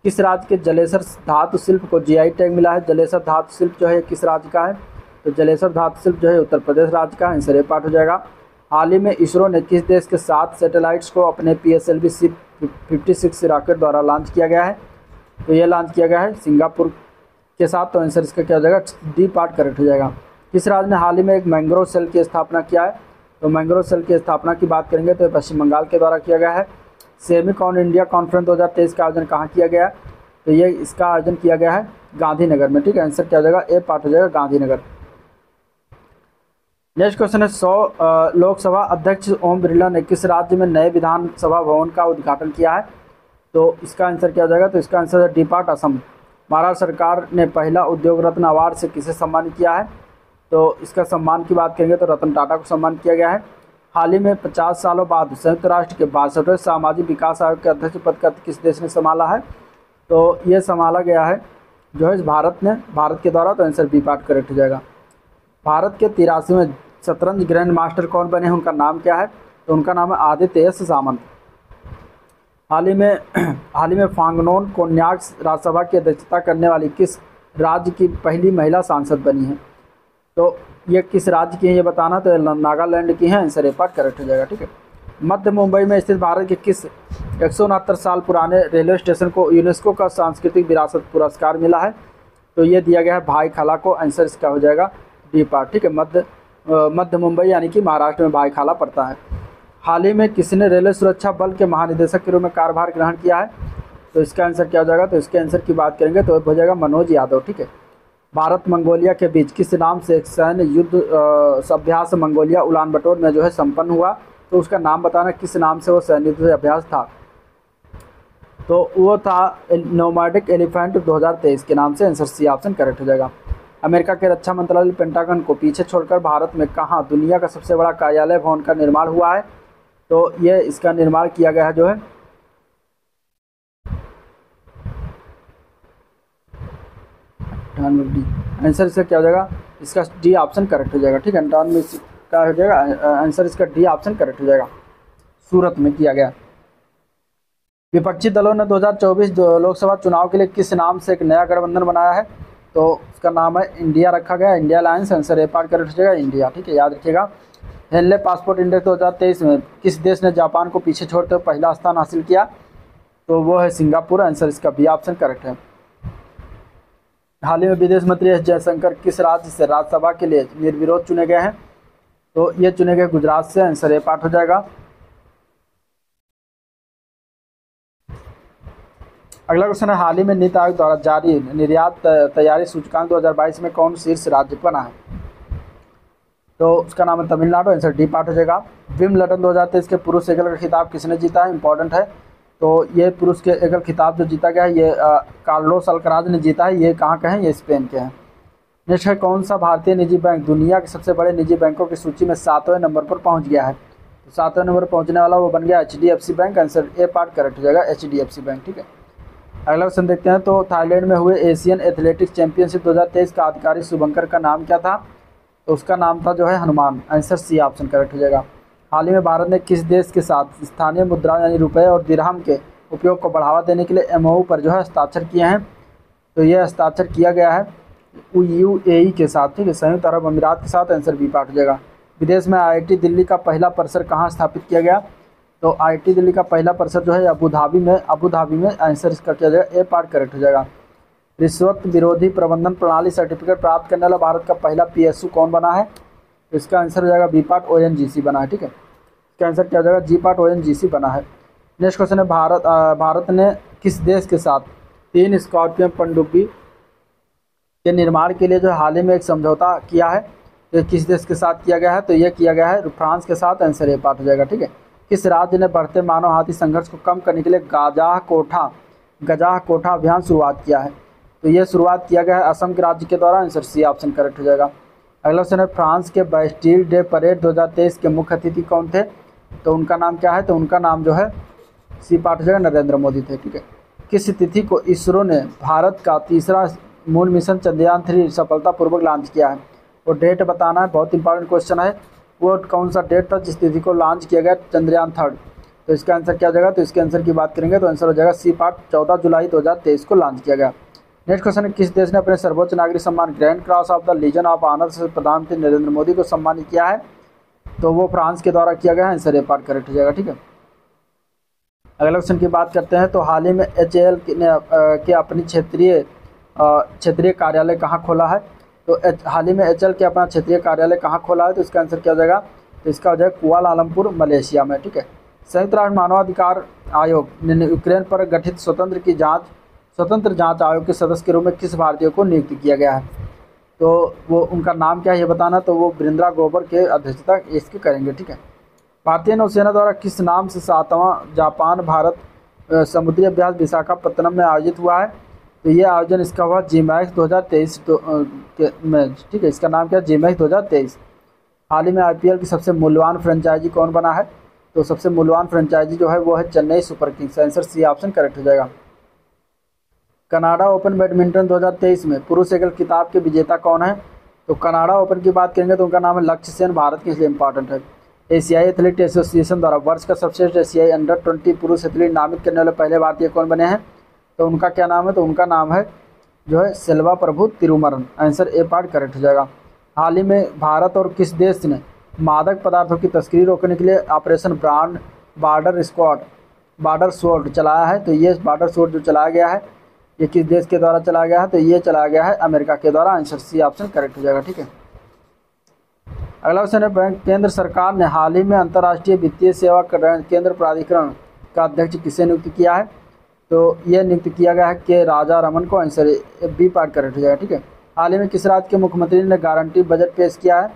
किस राज्य के जलेसर धातु शिल्प को GI टैग मिला है? जलेसर धातु शिल्प जो है किस राज्य का है? तो जलेसर धातु शिल्प जो है उत्तर प्रदेश राज्य का। आंसर ए पार्ट हो जाएगा। हाल ही में इसरो ने किस देश के 7 सैटेलाइट्स को अपने PSLV C56 रॉकेट द्वारा लॉन्च किया गया है? तो ये लॉन्च किया गया है सिंगापुर के साथ। तो आंसर इसका क्या हो जाएगा? डी पार्ट करेक्ट हो जाएगा। किस राज्य ने हाल ही में एक मैंग्रोव सेल की स्थापना किया है? तो मैंग्रोव सेल की स्थापना की बात करेंगे तो पश्चिम बंगाल के द्वारा किया गया है। सेमिकॉन इंडिया कॉन्फ्रेंस 2023 का आयोजन कहाँ किया गया है? तो ये इसका आयोजन किया गया है गांधीनगर में। ठीक है, आंसर क्या हो जाएगा? ए पार्ट हो जाएगा गांधीनगर। नेक्स्ट क्वेश्चन है 100 लोकसभा अध्यक्ष ओम बिरला ने किस राज्य में नए विधानसभा भवन का उद्घाटन किया है? तो इसका आंसर क्या हो जाएगा? तो इसका आंसर है डी पार्ट असम। महाराष्ट्र सरकार ने पहला उद्योग रत्न अवार्ड से किसे सम्मानित किया है? तो इसका सम्मान की बात करेंगे तो रतन टाटा को सम्मान किया गया है। हाल ही में 50 सालों बाद संयुक्त राष्ट्र के 62वें सामाजिक विकास आयोग के अध्यक्ष पद का किस देश ने संभाला है? तो ये संभाला गया है जो है भारत के द्वारा। तो आंसर बी पार्ट करेक्ट हो जाएगा। भारत के 83वें शतरंज ग्रैंड मास्टर कौन बने हैं? उनका नाम क्या है? तो उनका नाम है आदित्य एस सामंत। हाल ही में फांगनोन कोन्याक राज्यसभा की अध्यक्षता करने वाली किस राज्य की पहली महिला सांसद बनी है? तो ये किस राज्य की है ये बताना। तो नागालैंड की है। आंसर ए पार्ट करेक्ट हो जाएगा। ठीक है, मध्य मुंबई में स्थित भारत के किस 169 साल पुराने रेलवे स्टेशन को यूनेस्को का सांस्कृतिक विरासत पुरस्कार मिला है? तो ये दिया गया है भाई खाला को। आंसर इसका हो जाएगा डी पार्ट। ठीक है, मध्य मुंबई यानी कि महाराष्ट्र में भाई खाला पड़ता है। हाल ही में किसने रेलवे सुरक्षा बल के महानिदेशक के रूप में कार्यभार ग्रहण किया है? तो इसका आंसर क्या हो जाएगा? तो इसके आंसर की बात करेंगे तो हो जाएगा मनोज यादव। ठीक है, भारत मंगोलिया के बीच किस नाम से एक सैन्य युद्ध अभ्यास मंगोलिया उलान बटोर में जो है संपन्न हुआ? तो उसका नाम बताना, किस नाम से वो सैन्य युद्ध अभ्यास था? तो वो था नोमैडिक एलिफेंट 2023 के नाम से। आंसर सी ऑप्शन करेक्ट हो जाएगा। अमेरिका के रक्षा मंत्रालय पेंटागन को पीछे छोड़कर भारत में कहाँ दुनिया का सबसे बड़ा कार्यालय भवन का निर्माण हुआ है? तो ये इसका निर्माण किया गया है जो है आंसर इसका क्या हो जाएगा? इसका डी ऑप्शन करेक्ट हो जाएगा। ठीक है, 98 का हो जाएगा आंसर इसका डी ऑप्शन करेक्ट हो जाएगा। सूरत में किया गया। विपक्षी दलों ने 2024 लोकसभा चुनाव के लिए किस नाम से एक नया गठबंधन बनाया है? तो उसका नाम है इंडिया रखा गया, India alliance. Answer A part correct हो जाएगा इंडिया। ठीक है, याद रखिएगा। हेनले पासपोर्ट इंडेक्स 2023 में किस देश ने जापान को पीछे छोड़ते हुए पहला स्थान हासिल किया? तो वो है सिंगापुर। आंसर इसका बी ऑप्शन करेक्ट है। हाल ही में विदेश मंत्री एस जयशंकर किस राज्य से राज्यसभा के लिए निर्विरोध चुने गए हैं? तो ये चुने गए गुजरात से। आंसर ए पार्ट हो जाएगा। अगला क्वेश्चन है हाल ही में नीति आयोग द्वारा जारी निर्यात तैयारी सूचकांक 2022 में कौन शीर्ष राज्य बना है? तो उसका नाम है तमिलनाडु। आंसर डी पार्ट हो जाएगा। विम्बलडन 2023 के पुरुष एकल का खिताब किसने जीता है? इंपॉर्टेंट है। तो ये पुरुष के एकल खिताब जो जीता गया है ये कार्लोस अल्कराज ने जीता है। ये कहाँ के हैं? ये स्पेन के हैं। नेक्स्ट है कौन सा भारतीय निजी बैंक दुनिया के सबसे बड़े निजी बैंकों की सूची में 7वें नंबर पर पहुँच गया है? तो 7वें नंबर पर पहुँचने वाला वो बन गया HDFC bank. Answer A part correct हो जाएगा HDFC बैंक। ठीक है, अगला क्वेश्चन देखते हैं। तो थाईलैंड में हुए एशियन एथलेटिक्स चैंपियनशिप 2023 का आधिकारिक शुभंकर का नाम क्या था? तो उसका नाम था जो है Hanuman. Answer C option correct हो जाएगा। हाल ही में भारत ने किस देश के साथ स्थानीय मुद्रा यानी रुपए और दिरहम के उपयोग को बढ़ावा देने के लिए MOU पर जो है हस्ताक्षर किए हैं? तो ये हस्ताक्षर किया गया है UAE के साथ। ठीक है, संयुक्त अरब अमीरात के साथ। आंसर बी पार्ट हो जाएगा। विदेश में IIT दिल्ली का पहला परिसर कहाँ स्थापित किया गया? तो IIT दिल्ली का पहला परिसर जो है अबू धाबी में। आंसर इसका क्या हो जाएगा? ए पार्ट करेक्ट हो जाएगा। रिश्वत विरोधी प्रबंधन प्रणाली सर्टिफिकेट प्राप्त करने वाला भारत का पहला PSU कौन बना है? तो इसका आंसर हो जाएगा बी पार्ट ONGC बना है। ठीक है, इसका आंसर क्या हो जाएगा? जी पार्ट ONGC बना है। नेक्स्ट क्वेश्चन है भारत ने किस देश के साथ 3 स्कॉर्पियन पनडुब्बी के निर्माण के लिए जो हाल ही में एक समझौता किया है? तो किस देश के साथ किया गया है? तो ये किया गया है फ्रांस के साथ। आंसर ए पार्ट हो जाएगा। ठीक है, किस राज्य ने बढ़ते मानव हाथी संघर्ष को कम करने के लिए गजाह कोठा अभियान शुरुआत किया है? तो ये शुरुआत किया गया है असम के राज्य के द्वारा। आंसर सी ऑप्शन करेक्ट हो जाएगा। अगला क्वेश्चन है फ्रांस के बैस्टिल डे परेड 2023 के मुख्य अतिथि कौन थे? तो उनका नाम क्या है? तो उनका नाम जो है सी पार्ट हो जाएगा नरेंद्र मोदी थे। ठीक है। किस तिथि को इसरो ने भारत का तीसरा मून मिशन चंद्रयान 3 सफलतापूर्वक लॉन्च किया है? वो डेट बताना है, बहुत इंपॉर्टेंट क्वेश्चन है। वो कौन सा डेट था जिस तिथि को लॉन्च किया गया चंद्रयान 3? तो इसका आंसर क्या हो जाएगा? तो इसके आंसर की बात करेंगे तो आंसर हो जाएगा सी पार्ट 14 जुलाई 2023 को लॉन्च किया गया। नेक्स्ट क्वेश्चन है किस देश ने अपने सर्वोच्च नागरिक सम्मान grand cross of the legion of honour से प्रधानमंत्री नरेंद्र मोदी को सम्मानित किया है? तो वो फ्रांस के द्वारा किया गया है। आंसर ए पार्ट करेक्ट हो जाएगा। ठीक है। अगला क्वेश्चन की बात करते हैं तो हाल ही में HAL ने अपनी क्षेत्रीय कार्यालय कहाँ खोला है? तो हाल ही में HAL के अपना क्षेत्रीय कार्यालय कहाँ खोला है? तो इसका आंसर क्या हो जाएगा? तो इसका हो जाएगा कुआलालंपुर मलेशिया में। ठीक है। संयुक्त राष्ट्र मानवाधिकार आयोग ने यूक्रेन पर गठित स्वतंत्र जांच आयोग के सदस्य के रूप में किस भारतीय को नियुक्त किया गया है? तो वो उनका नाम क्या है ये बताना। तो वो वृंदा ग्रोवर के अध्यक्षता इसकी करेंगे। ठीक है। भारतीय नौसेना द्वारा किस नाम से 7वां जापान भारत समुद्री अभ्यास विशाखापत्तनम में आयोजित हुआ है? तो ये आयोजन इसका हुआ GMAX 2023 में। ठीक है। इसका नाम क्या है? GMAX 2023। हाल ही में IPL की सबसे मूल्यवान फ्रेंचाइजी कौन बना है? तो सबसे मूल्यवान फ्रेंचाइजी जो है वो है Chennai super kings. Answer C option correct हो जाएगा। कनाडा ओपन बैडमिंटन 2023 में पुरुष एकल खिताब के विजेता कौन है? तो कनाडा ओपन की बात करेंगे तो उनका नाम है लक्ष्य सेन। भारत के लिए इंपॉर्टेंट है। एशियाई एथलीट एसोसिएशन द्वारा वर्ष का सर्वश्रेष्ठ एशियाई अंडर-20 पुरुष एथलीट नामित करने वाले पहले भारतीय कौन बने हैं? तो उनका क्या नाम है? तो उनका नाम है जो है सेल्वा प्रभु तिरुमरन। आंसर ए पार्ट करेक्ट हो जाएगा। हाल ही में भारत और किस देश ने मादक पदार्थों की तस्करी रोकने के लिए ऑपरेशन बॉर्डर स्वॉर्ड चलाया है? तो ये बॉर्डर स्वॉर्ड जो चलाया गया है ये किस देश के द्वारा चलाया गया है? तो ये चलाया गया है अमेरिका के द्वारा। आंसर सी ऑप्शन करेक्ट हो जाएगा। ठीक है। अगला क्वेश्चन है केंद्र सरकार ने हाल ही में अंतर्राष्ट्रीय वित्तीय सेवा केंद्र प्राधिकरण का अध्यक्ष किसे नियुक्त किया है? तो ये नियुक्त किया गया है के राजा रमन को। आंसर बी पार्ट करेक्ट हो जाएगा। ठीक है। हाल ही में किस राज्य के मुख्यमंत्री ने गारंटी बजट पेश किया है?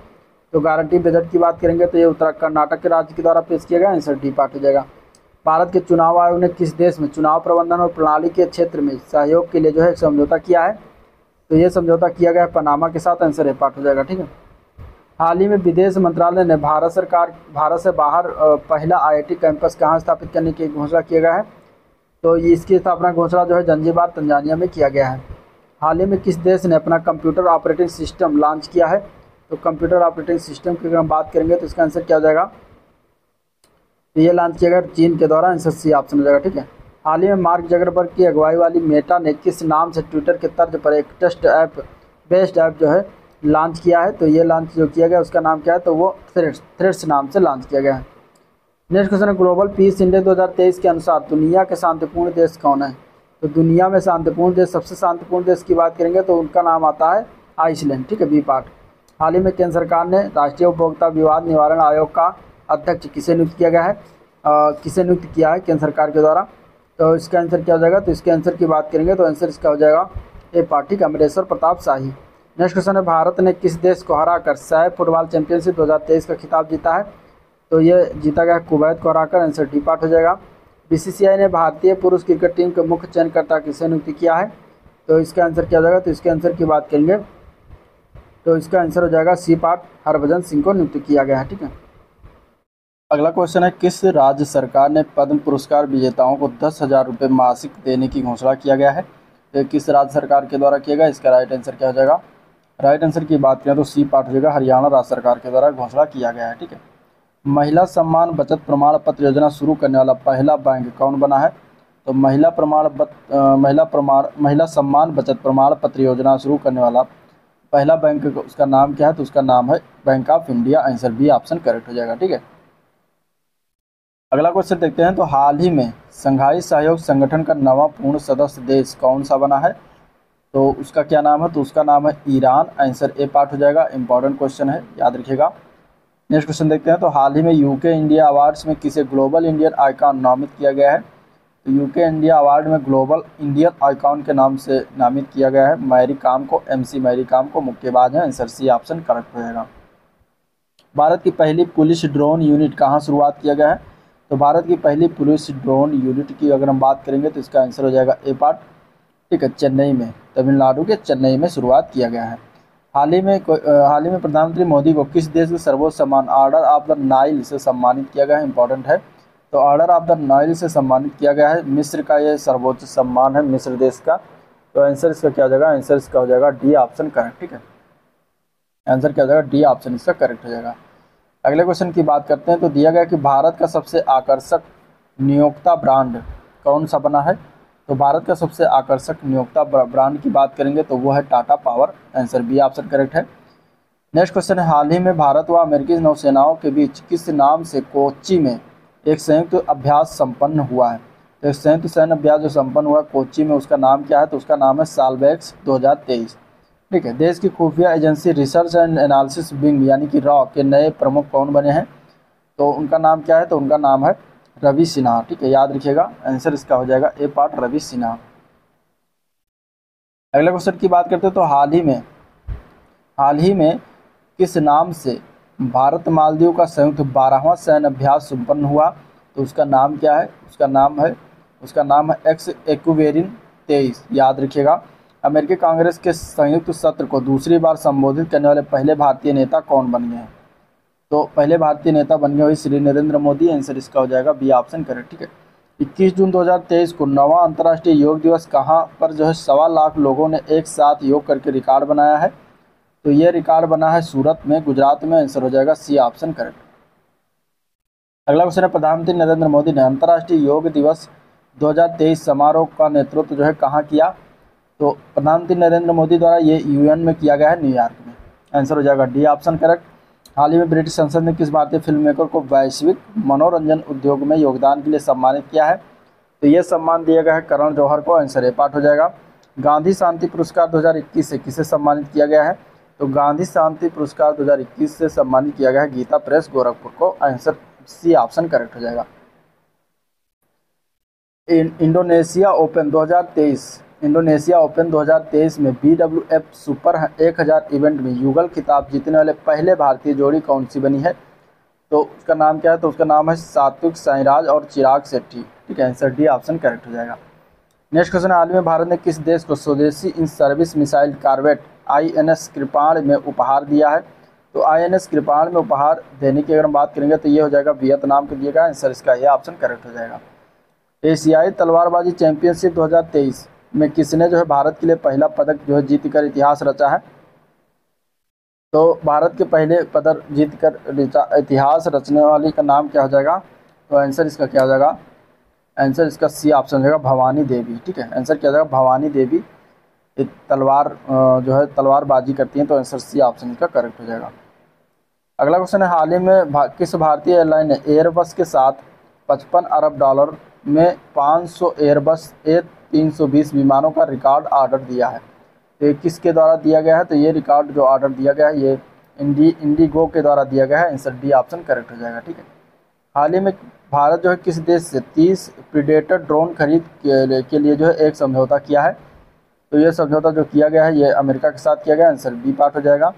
तो गारंटी बजट की बात करेंगे तो ये कर्नाटक के राज्य के द्वारा पेश किया गया। आंसर डी पार्ट हो जाएगा। भारत के चुनाव आयोग ने किस देश में चुनाव प्रबंधन और प्रणाली के क्षेत्र में सहयोग के लिए जो है समझौता किया है? तो ये समझौता किया गया है पनामा के साथ। आंसर ए पार्ट हो जाएगा। ठीक है। हाल ही में विदेश मंत्रालय ने भारत से बाहर पहला IIT कैंपस कहाँ स्थापित करने की घोषणा किया गया है? तो इसकी स्थापना घोषणा जो है जंजीबार तंजानिया में किया गया है। हाल ही में किस देश ने अपना कंप्यूटर ऑपरेटिंग सिस्टम लॉन्च किया है? तो कंप्यूटर ऑपरेटिंग सिस्टम की अगर हम बात करेंगे तो इसका आंसर क्या हो जाएगा? तो ये लॉन्च किया गया चीन के द्वारा। आंसर सी ऑप्शन हो जाएगा। ठीक है। हाल ही में मार्क जकरबर्ग की अगुवाई वाली मेटा ने किस नाम से ट्विटर के तर्ज पर एक बेस्ड ऐप जो है लॉन्च किया है? तो ये लॉन्च जो किया गया उसका नाम क्या है? तो वो थ्रेड्स नाम से लॉन्च किया गया है। नेक्स्ट क्वेश्चन है ग्लोबल पीस इंडेक्स 2023 के अनुसार दुनिया के शांतिपूर्ण देश कौन है? तो दुनिया में शांतिपूर्ण देश, सबसे शांतिपूर्ण देश की बात करेंगे तो उनका नाम आता है आइसलैंड। ठीक है। B part. हाल ही में केंद्र सरकार ने राष्ट्रीय उपभोक्ता विवाद निवारण आयोग का अध्यक्ष किसे नियुक्त किया गया है? किसे नियुक्त किया है केंद्र सरकार के द्वारा? तो इसका आंसर क्या हो जाएगा? तो इसके आंसर की बात करेंगे तो आंसर इसका हो जाएगा ए पार्ट। ठीक है। अमरेश्वर प्रताप शाही। नेक्स्ट क्वेश्चन है भारत ने किस देश को हराकर सैफ फुटबॉल चैंपियनशिप 2023 का खिताब जीता है? तो ये जीता गया कुवैत को हराकर। आंसर डी पार्ट हो जाएगा। BCCI ने भारतीय पुरुष क्रिकेट टीम के मुख्य चयनकर्ता किसे नियुक्त किया है? तो इसका आंसर क्या हो जाएगा? तो इसके आंसर की बात करेंगे तो इसका आंसर हो जाएगा सी पार्ट, हरभजन सिंह को नियुक्त किया गया है। ठीक है। अगला क्वेश्चन है किस राज्य सरकार ने पद्म पुरस्कार विजेताओं को 10,000 रुपये मासिक देने की घोषणा किया गया है? तो किस राज्य सरकार के द्वारा किया गया? इसका राइट आंसर क्या हो जाएगा? राइट आंसर की बात करें तो सी पार्ट हो जाएगा, हरियाणा राज्य सरकार के द्वारा घोषणा किया गया है। ठीक है। महिला सम्मान बचत प्रमाण पत्र योजना शुरू करने वाला पहला बैंक कौन बना है? तो महिला सम्मान बचत प्रमाण पत्र योजना शुरू करने वाला पहला बैंक उसका नाम क्या है? तो उसका नाम है bank of India. Answer B option correct हो जाएगा। ठीक है। अगला क्वेश्चन देखते हैं तो हाल ही में संघाई सहयोग संगठन का नवा पूर्ण सदस्य देश कौन सा बना है? तो उसका क्या नाम है? तो उसका नाम है ईरान। आंसर ए पार्ट हो जाएगा। इंपॉर्टेंट क्वेश्चन है, याद रखिएगा। नेक्स्ट क्वेश्चन देखते हैं तो हाल ही में यूके इंडिया अवार्ड्स में किसे ग्लोबल इंडियन आइकॉन नामित किया गया है? तो यूके इंडिया अवार्ड में ग्लोबल इंडियन आइकॉन के नाम से नामित किया गया है मैरी कॉम को। MC मैरी कॉम को मुक्केबाज है। आंसर सी ऑप्शन करेक्ट हो जाएगा। भारत की पहली पुलिस ड्रोन यूनिट कहाँ शुरुआत किया गया है? तो भारत की पहली पुलिस ड्रोन यूनिट की अगर हम बात करेंगे तो इसका आंसर हो जाएगा ए पार्ट। ठीक है। चेन्नई में, तमिलनाडु के चेन्नई में शुरुआत किया गया है। हाल ही में प्रधानमंत्री मोदी को किस देश के सर्वोच्च सम्मान ऑर्डर ऑफ द नाइल से सम्मानित किया गया है? इंपॉर्टेंट है। तो ऑर्डर ऑफ द नाइल से सम्मानित किया गया है मिस्र का, ये सर्वोच्च सम्मान है मिस्र देश का। तो आंसर इसका क्या हो जाएगा? आंसर इसका हो जाएगा डी ऑप्शन करेक्ट। ठीक है, आंसर क्या हो जाएगा? डी ऑप्शन इसका करेक्ट हो जाएगा। अगले क्वेश्चन की बात करते हैं। तो दिया गया कि भारत का सबसे आकर्षक नियोक्ता ब्रांड कौन सा बना है? तो भारत का सबसे आकर्षक नियोक्ता ब्रांड की बात करेंगे तो वो है Tata power. Answer B option correct है। नेक्स्ट क्वेश्चन है, हाल ही में भारत व अमेरिकी नौसेनाओं के बीच किस नाम से कोच्चि में एक संयुक्त अभ्यास संपन्न हुआ है? तो एक संयुक्त सैन्य अभ्यास जो संपन्न हुआ कोच्चि में, उसका नाम क्या है? तो उसका नाम है सालबैक्स 2023। ठीक है, देश की खुफिया agency research and analysis wing यानी कि रॉ के नए प्रमुख कौन बने हैं? तो उनका नाम क्या है? तो उनका नाम है रवि सिन्हा। ठीक है, याद रखिएगा, आंसर इसका हो जाएगा ए पार्ट रवि सिन्हा। अगले क्वेश्चन की बात करते हैं। तो हाल ही में किस नाम से भारत मालदीव का संयुक्त 12वां सैन्य अभ्यास संपन्न हुआ? तो उसका नाम क्या है? उसका नाम है एक्स एक्वेरिन 23। याद रखिएगा। अमेरिकी कांग्रेस के संयुक्त सत्र को दूसरी बार संबोधित करने वाले पहले भारतीय नेता कौन बन गए हैं? तो पहले भारतीय नेता बन गए हुए श्री नरेंद्र मोदी। आंसर इसका हो जाएगा बी ऑप्शन करेक्ट। ठीक है, 21 जून 2023 को 9वां अंतर्राष्ट्रीय योग दिवस कहाँ पर जो है 1.25 लाख लोगों ने एक साथ योग करके रिकॉर्ड बनाया है? तो ये रिकॉर्ड बना है सूरत में, गुजरात में। आंसर हो जाएगा सी ऑप्शन करेक्ट। अगला क्वेश्चन है, प्रधानमंत्री नरेंद्र मोदी ने अंतर्राष्ट्रीय योग दिवस 2023 समारोह का नेतृत्व जो है कहाँ किया? तो प्रधानमंत्री नरेंद्र मोदी द्वारा ये यूएन में किया गया है, न्यूयॉर्क में। आंसर हो जाएगा डी ऑप्शन करेक्ट। हाल ही में ब्रिटिश संसद ने किस भारतीय फिल्म मेकर को वैश्विक मनोरंजन उद्योग में योगदान के लिए सम्मानित किया है? तो ये सम्मान दिया गया है करण जौहर को। आंसर ए पार्ट हो जाएगा। गांधी शांति पुरस्कार 2021 से किसे सम्मानित किया गया है? तो गांधी शांति पुरस्कार 2021 से सम्मानित किया गया है गीता प्रेस गोरखपुर को। आंसर सी ऑप्शन करेक्ट हो जाएगा। इंडोनेशिया ओपन 2023 में BWF सुपर 1000 इवेंट में युगल खिताब जीतने वाले पहले भारतीय जोड़ी कौन सी बनी है? तो उसका नाम क्या है? तो उसका नाम है सात्विक साईराज और चिराग शेट्टी। ठीक है, आंसर डी ऑप्शन करेक्ट हो जाएगा। नेक्स्ट क्वेश्चन है, हाल में भारत ने किस देश को स्वदेशी in service missile corvette INS कृपाण में उपहार दिया है? तो INS कृपाण में उपहार देने की अगर हम बात करेंगे तो ये हो जाएगा वियतनाम को दिएगा। आंसर इसका ये ऑप्शन करेक्ट हो जाएगा। एशियाई तलवारबाजी चैंपियनशिप 2023 में किसने जो है भारत के लिए पहला पदक जो है जीतकर इतिहास रचा है? तो भारत के पहले पदक जीतकर इतिहास रचने वाली का नाम क्या हो जाएगा? तो आंसर इसका क्या हो जाएगा? आंसर इसका सी ऑप्शन हो जाएगा भवानी देवी। ठीक है, आंसर क्या हो जाएगा? भवानी देवी तलवार जो है तलवारबाजी करती हैं। तो आंसर सी ऑप्शन इसका करेक्ट हो जाएगा। अगला क्वेश्चन है, हाल ही में किस भारतीय एयरलाइन ने एयरबस के साथ $55 अरब में 500 एयरबस A320 विमानों का रिकॉर्ड ऑर्डर दिया है? तो ये किसके द्वारा दिया गया है? तो ये रिकॉर्ड जो ऑर्डर दिया गया है ये इंडिगो के द्वारा दिया गया है। आंसर डी ऑप्शन करेक्ट हो जाएगा। ठीक है, हाल ही में भारत जो है किस देश से 30 प्रीडेटर ड्रोन खरीद के लिए जो है एक समझौता किया है? तो ये समझौता जो किया गया है ये अमेरिका के साथ किया गया। आंसर बी पार्ट हो जाएगा।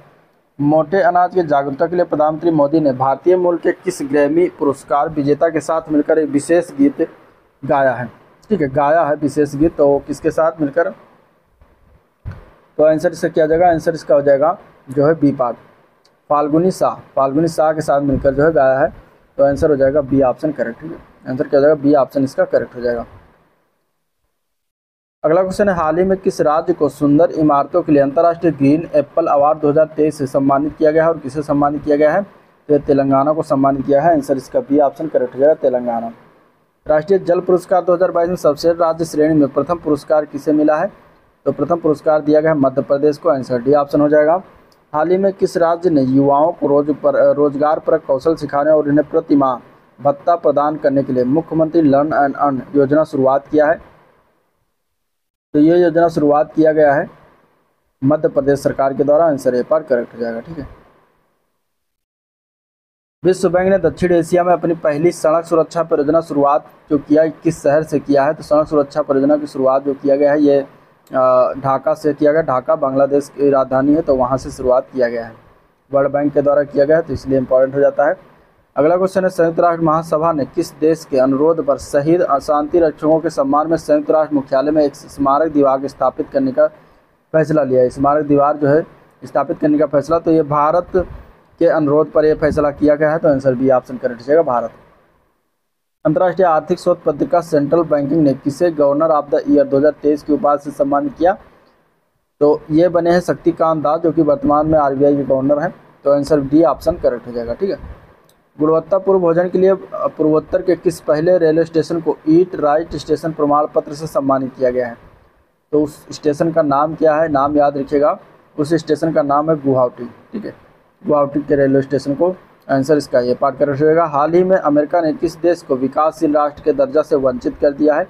मोटे अनाज की जागरूकता के लिए प्रधानमंत्री मोदी ने भारतीय मूल के किस ग्रैमी पुरस्कार विजेता के साथ मिलकर एक विशेष गीत गाया है? ठीक है, गाया है विशेष गीत। तो किसके साथ मिलकर? तो आंसर इसका क्या हो जाएगा? आंसर इसका हो जाएगा जो है बी पार्ट फाल्गुनी शाह के साथ मिलकर जो है गाया है। तो आंसर हो जाएगा बी ऑप्शन करेक्ट। ठीक है, आंसर क्या हो जाएगा? बी ऑप्शन इसका करेक्ट हो जाएगा। अगला क्वेश्चन है, हाल ही में किस राज्य को सुंदर इमारतों के लिए अंतर्राष्ट्रीय ग्रीन एप्पल अवार्ड 2023 से सम्मानित किया गया है और किसे सम्मानित किया गया है? तो तेलंगाना को सम्मानित किया है। आंसर इसका बी ऑप्शन करेक्ट हो जाएगा तेलंगाना। राष्ट्रीय जल पुरस्कार 2022 में सर्वश्रेष्ठ राज्य श्रेणी में प्रथम पुरस्कार किसे मिला है? तो प्रथम पुरस्कार दिया गया है मध्य प्रदेश को। आंसर डी ऑप्शन हो जाएगा। हाल ही में किस राज्य ने युवाओं को रोजगार पर कौशल सिखाने और उन्हें प्रति माह भत्ता प्रदान करने के लिए मुख्यमंत्री लर्न एंड अर्न योजना शुरुआत किया है? तो ये योजना शुरुआत किया गया है मध्य प्रदेश सरकार के द्वारा। आंसर ए पर करेक्ट हो जाएगा। ठीक है, विश्व बैंक ने दक्षिण एशिया में अपनी पहली सड़क सुरक्षा परियोजना शुरुआत जो किया किस शहर से किया है? तो सड़क सुरक्षा परियोजना की शुरुआत जो किया गया है ये ढाका से किया गया। ढाका बांग्लादेश की राजधानी है, तो वहाँ से शुरुआत किया गया है, वर्ल्ड बैंक के द्वारा किया गया है, तो इसलिए इंपॉर्टेंट हो जाता है। अगला क्वेश्चन है, संयुक्त राष्ट्र महासभा ने किस देश के अनुरोध पर शहीद शांति रक्षकों के सम्मान में संयुक्त राष्ट्र मुख्यालय में एक स्मारक दीवार स्थापित करने का फैसला लिया है? स्मारक दीवार जो है स्थापित करने का फैसला, तो ये भारत के अनुरोध पर यह फैसला किया गया है, तो आंसर बी ऑप्शन करेक्ट हो जाएगा, भारत। अंतर्राष्ट्रीय आर्थिक शोध पत्रिका सेंट्रल बैंकिंग ने किसे गवर्नर ऑफ द ईयर 2023 की उपाधि से सम्मानित किया? तो ये बने हैं शक्तिकांत दास, जो कि वर्तमान में आरबीआई के गवर्नर हैं, तो आंसर डी ऑप्शन करेक्ट हो जाएगा, ठीक है। गुणवत्तापूर्ण भोजन के लिए पूर्वोत्तर के किस पहले रेलवे स्टेशन को ईट राइट स्टेशन प्रमाण पत्र से सम्मानित किया गया है? तो उस स्टेशन का नाम क्या है, नाम याद रखिएगा, उस स्टेशन का नाम है गुवाहाटी, ठीक है, गुवाहाटी के रेलवे स्टेशन को। आंसर इसका ये पार्ट करेक्ट होगा। हाल ही में अमेरिका ने किस देश को विकासशील राष्ट्र के दर्जा से वंचित कर दिया है?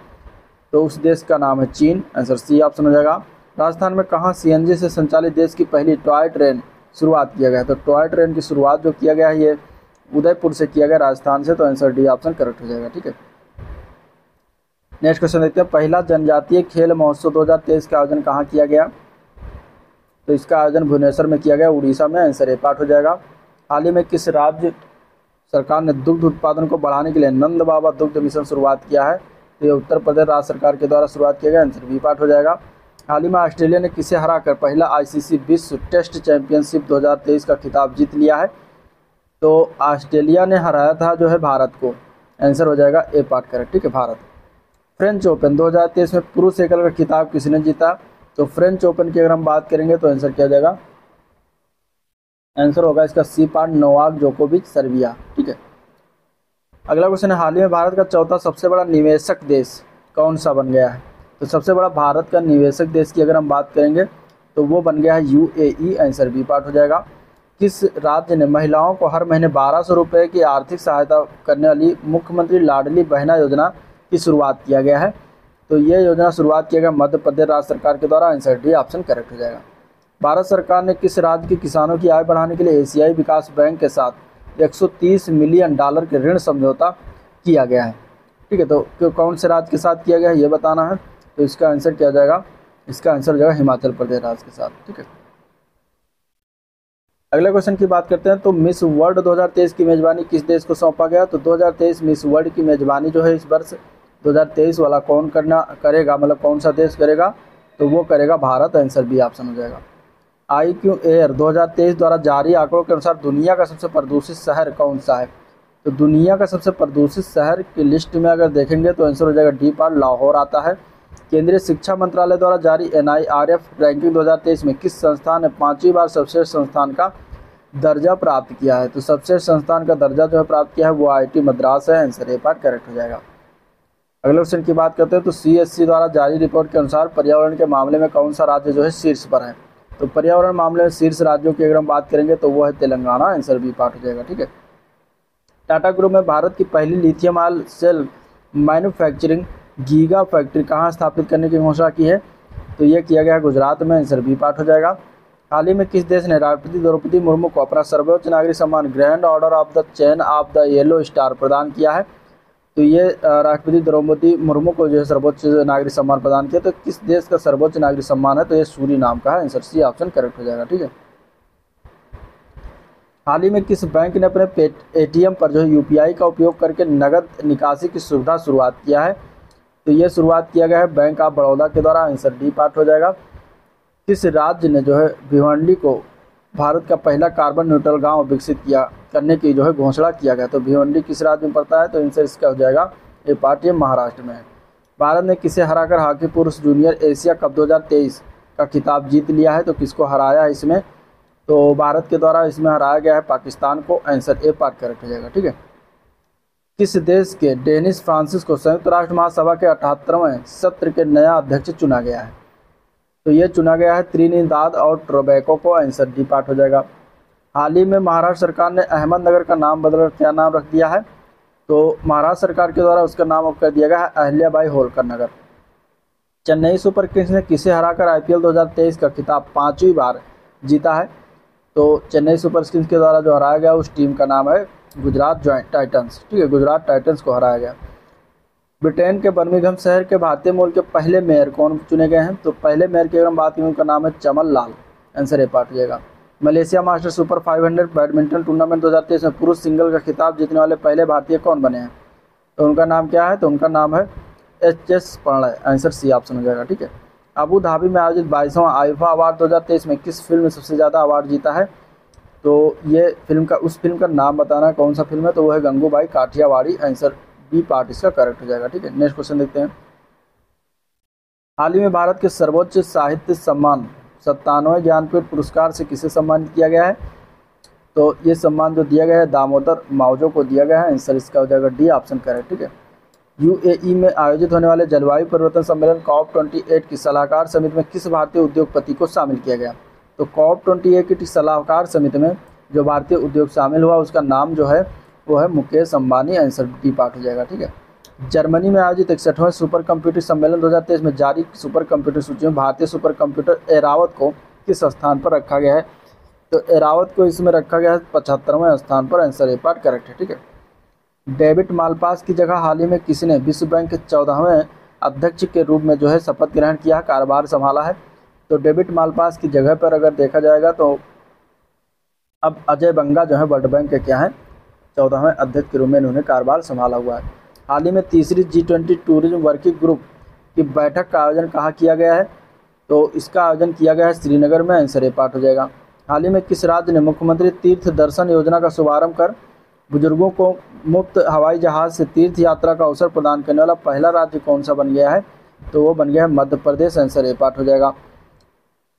तो उस देश का नाम है चीन, आंसर सी ऑप्शन हो जाएगा। राजस्थान में कहाँ सीएनजी से संचालित देश की पहली टॉय ट्रेन शुरुआत किया गया? तो टॉय ट्रेन की शुरुआत जो किया गया है ये उदयपुर से किया गया, राजस्थान से, तो आंसर डी ऑप्शन करेक्ट हो जाएगा, ठीक है। नेक्स्ट क्वेश्चन देखते हैं, पहला जनजातीय खेल महोत्सव 2023 का आयोजन कहाँ किया गया? तो इसका आयोजन भुवनेश्वर में किया गया, उड़ीसा में, आंसर ए पार्ट हो जाएगा। हाल ही में किस राज्य सरकार ने दुग्ध उत्पादन को बढ़ाने के लिए नंद बाबा दुग्ध मिशन शुरुआत किया है? तो ये उत्तर प्रदेश राज्य सरकार के द्वारा शुरुआत किया गया, आंसर बी पार्ट हो जाएगा। हाल ही में ऑस्ट्रेलिया ने किसे हराकर पहला आईसीसी विश्व टेस्ट चैंपियनशिप 2023 का खिताब जीत लिया है? तो ऑस्ट्रेलिया ने हराया था जो है भारत को, आंसर हो जाएगा ए पार्ट करेक्ट, ठीक है, भारत। फ्रेंच ओपन 2023 में पुरुष एकल का खिताब किसने जीता? तो फ्रेंच ओपन की अगर हम बात करेंगे तो आंसर क्या जाएगा? आंसर होगा इसका सी पार्ट, नोवाक जोकोविच, सर्बिया, ठीक है। अगला क्वेश्चन है, हाल ही में भारत का चौथा सबसे बड़ा निवेशक देश कौन सा बन गया है? तो सबसे बड़ा भारत का निवेशक देश की अगर हम बात करेंगे तो वो बन गया है यूएई, आंसर बी पार्ट हो जाएगा। किस राज्य ने महिलाओं को हर महीने 1200 रुपये की आर्थिक सहायता करने वाली मुख्यमंत्री लाडली बहना योजना की शुरुआत किया गया है? तो ये योजना शुरुआत किया गया मध्य प्रदेश राज्य सरकार के द्वारा, आंसर डी ऑप्शन करेक्ट हो जाएगा। भारत सरकार ने किस राज्य के किसानों की आय बढ़ाने के लिए एशियाई विकास बैंक के साथ 130 मिलियन डॉलर के ऋण समझौता किया गया है? ठीक है, तो कौन से राज्य के साथ किया गया है ये बताना है, तो इसका आंसर क्या जाएगा? इसका आंसर हो जाएगा हिमाचल प्रदेश राज्य के साथ, ठीक है। अगले क्वेश्चन की बात करते हैं, तो मिस वर्ल्ड 2023 की मेजबानी किस देश को सौंपा गया? तो 2023 मिस वर्ल्ड की मेजबानी जो है इस वर्ष 2023 वाला कौन करेगा, मतलब कौन सा देश करेगा? तो वो करेगा भारत, आंसर बी ऑप्शन हो जाएगा। IQ एयर 2023 द्वारा जारी आंकड़ों के अनुसार दुनिया का सबसे प्रदूषित शहर कौन सा है? तो दुनिया का सबसे प्रदूषित शहर की लिस्ट में अगर देखेंगे तो आंसर हो जाएगा डी पार्ट, लाहौर आता है। केंद्रीय शिक्षा मंत्रालय द्वारा जारी NIRF रैंकिंग 2023 में किस संस्थान ने 5वीं बार सर्वश्रेष्ठ संस्थान का दर्जा प्राप्त किया है? तो सर्वश्रेष्ठ संस्थान का दर्जा जो है प्राप्त किया है वो IIT मद्रास है, आंसर ए पार्ट करेक्ट हो जाएगा। अगले क्वेश्चन की बात करते हैं, तो CSC द्वारा जारी रिपोर्ट के अनुसार पर्यावरण के मामले में कौन सा राज्य जो है शीर्ष पर है? तो पर्यावरण मामले में शीर्ष राज्यों की अगर हम बात करेंगे तो वो है तेलंगाना, आंसर बी पार्ट हो जाएगा, ठीक है। टाटा ग्रुप में भारत की पहली lithium ion cell manufacturing giga factory कहाँ स्थापित करने की घोषणा की है? तो ये किया गया है गुजरात में, आंसर बी पार्ट हो जाएगा। हाल ही में किस देश ने राष्ट्रपति द्रौपदी मुर्मू को अपना सर्वोच्च नागरिक सम्मान grand order of the chain of the yellow star प्रदान किया है? तो ये राष्ट्रपति द्रौपदी मुर्मू को जो है सर्वोच्च नागरिक सम्मान प्रदान किया, तो किस देश का सर्वोच्च नागरिक सम्मान है? तो ये सूरीनाम का है, आंसर सी ऑप्शन करेक्ट हो जाएगा, ठीक है। हाल ही में किस बैंक ने अपने ATM पर जो है UPI का उपयोग करके नगद निकासी की सुविधा शुरुआत किया है? तो ये शुरुआत किया गया है बैंक ऑफ बड़ौदा के द्वारा, आंसर डी पार्ट हो जाएगा। किस राज्य ने जो है भिवंडी को भारत का पहला कार्बन न्यूट्रल गांव विकसित करने की जो है घोषणा किया गया? तो भिवंडी किस राज्य में पड़ता है? तो आंसर इसका हो जाएगा ये पार्ट, ये महाराष्ट्र में है। भारत ने किसे हराकर हॉकी पुरुष जूनियर एशिया कप 2023 का खिताब जीत लिया है? तो किसको हराया है इसमें? तो भारत के द्वारा इसमें हराया गया है पाकिस्तान को, आंसर ए पार्ट करेक्ट हो जाएगा, ठीक है। किस देश के डेनिस फ्रांसिस को संयुक्त राष्ट्र महासभा के 78वें सत्र के नया अध्यक्ष चुना गया है? तो ये चुना गया है त्रिनिदाद और टोबैगो को, आंसर डी पार्ट हो जाएगा। हाल ही में महाराष्ट्र सरकार ने अहमदनगर का नाम बदलकर क्या नाम रख दिया है? तो महाराष्ट्र सरकार के द्वारा उसका नाम अब कर दिया गया है अहिल्याबाई होलकर नगर। चेन्नई सुपर किंग्स ने किसे हराकर IPL 2023 का खिताब 5वीं बार जीता है? तो चेन्नई सुपर किंग्स के द्वारा जो हराया गया उस टीम का नाम है गुजरात टाइटंस, ठीक है, गुजरात टाइटंस को हराया गया। ब्रिटेन के बर्मिंघम शहर के भारतीय मूल के पहले मेयर कौन चुने गए हैं? तो पहले मेयर की अगर हम बात करें उनका नाम है Chaman Lal, answer A part हो जाएगा। Malaysia master super 500 badminton tournament 2023 में पुरुष सिंगल का खिताब जीतने वाले पहले भारतीय कौन बने हैं? तो उनका नाम क्या है? तो उनका नाम है HS Prannoy, answer C option हो जाएगा, ठीक है। अबू धाबी में आयोजित 22वां आईफा अवार्ड 2023 में किस फिल्म ने सबसे ज़्यादा अवार्ड जीता है? तो ये उस फिल्म का नाम बताना है, कौन सा फिल्म है, तो वो है Gangubai Kathiawadi. Answer B part इसका करेक्ट हो जाएगा। ठीक है, नेक्स्ट क्वेश्चन देखते हैं। हाल ही में भारत के सर्वोच्च साहित्य सम्मान 97वें ज्ञानपीठ पुरस्कार से किसे सम्मानित किया गया है? तो ये सम्मान जो दिया गया है दामोदर मावजो को दिया गया है। आंसर इसका हो जाएगा डी ऑप्शन करेक्ट। ठीक है, यूएई में आयोजित होने वाले जलवायु परिवर्तन सम्मेलन COP28 की सलाहकार समिति में किस भारतीय उद्योगपति को शामिल किया गया? तो COP28 की सलाहकार समिति में जो भारतीय उद्योग शामिल हुआ उसका नाम जो है वो है Mukesh Ambani. Answer D part हो जाएगा। ठीक है, जर्मनी में आयोजित 61वें सुपर कंप्यूटर सम्मेलन 2023 में जारी सुपर कंप्यूटर सूची में भारतीय सुपर कंप्यूटर एरावत को किस स्थान पर रखा गया है? तो एरावत को इसमें रखा गया है 75वें स्थान पर। आंसर ए पार्ट करेक्ट है। ठीक है, डेविड मालपास की जगह हाल ही में किसने विश्व बैंक के 14वें अध्यक्ष के रूप में जो है शपथ ग्रहण किया, कार्यभार संभाला है? तो डेविड मालपास की जगह पर अगर देखा जाएगा तो अब अजय बंगा जो है वर्ल्ड बैंक के क्या है 14वें अध्यक्ष के रूप में इन्होंने कार्यभार संभाला हुआ है। हाल ही में तीसरी G20 टूरिज्म वर्किंग ग्रुप की बैठक का आयोजन कहाँ किया गया है? तो इसका आयोजन किया गया है श्रीनगर में। आंसर ए पार्ट हो जाएगा। हाल ही में किस राज्य ने मुख्यमंत्री तीर्थ दर्शन योजना का शुभारंभ कर बुजुर्गों को मुफ्त हवाई जहाज़ से तीर्थ यात्रा का अवसर प्रदान करने वाला पहला राज्य कौन सा बन गया है? तो वो बन गया है Madhya Pradesh. Answer A part हो जाएगा।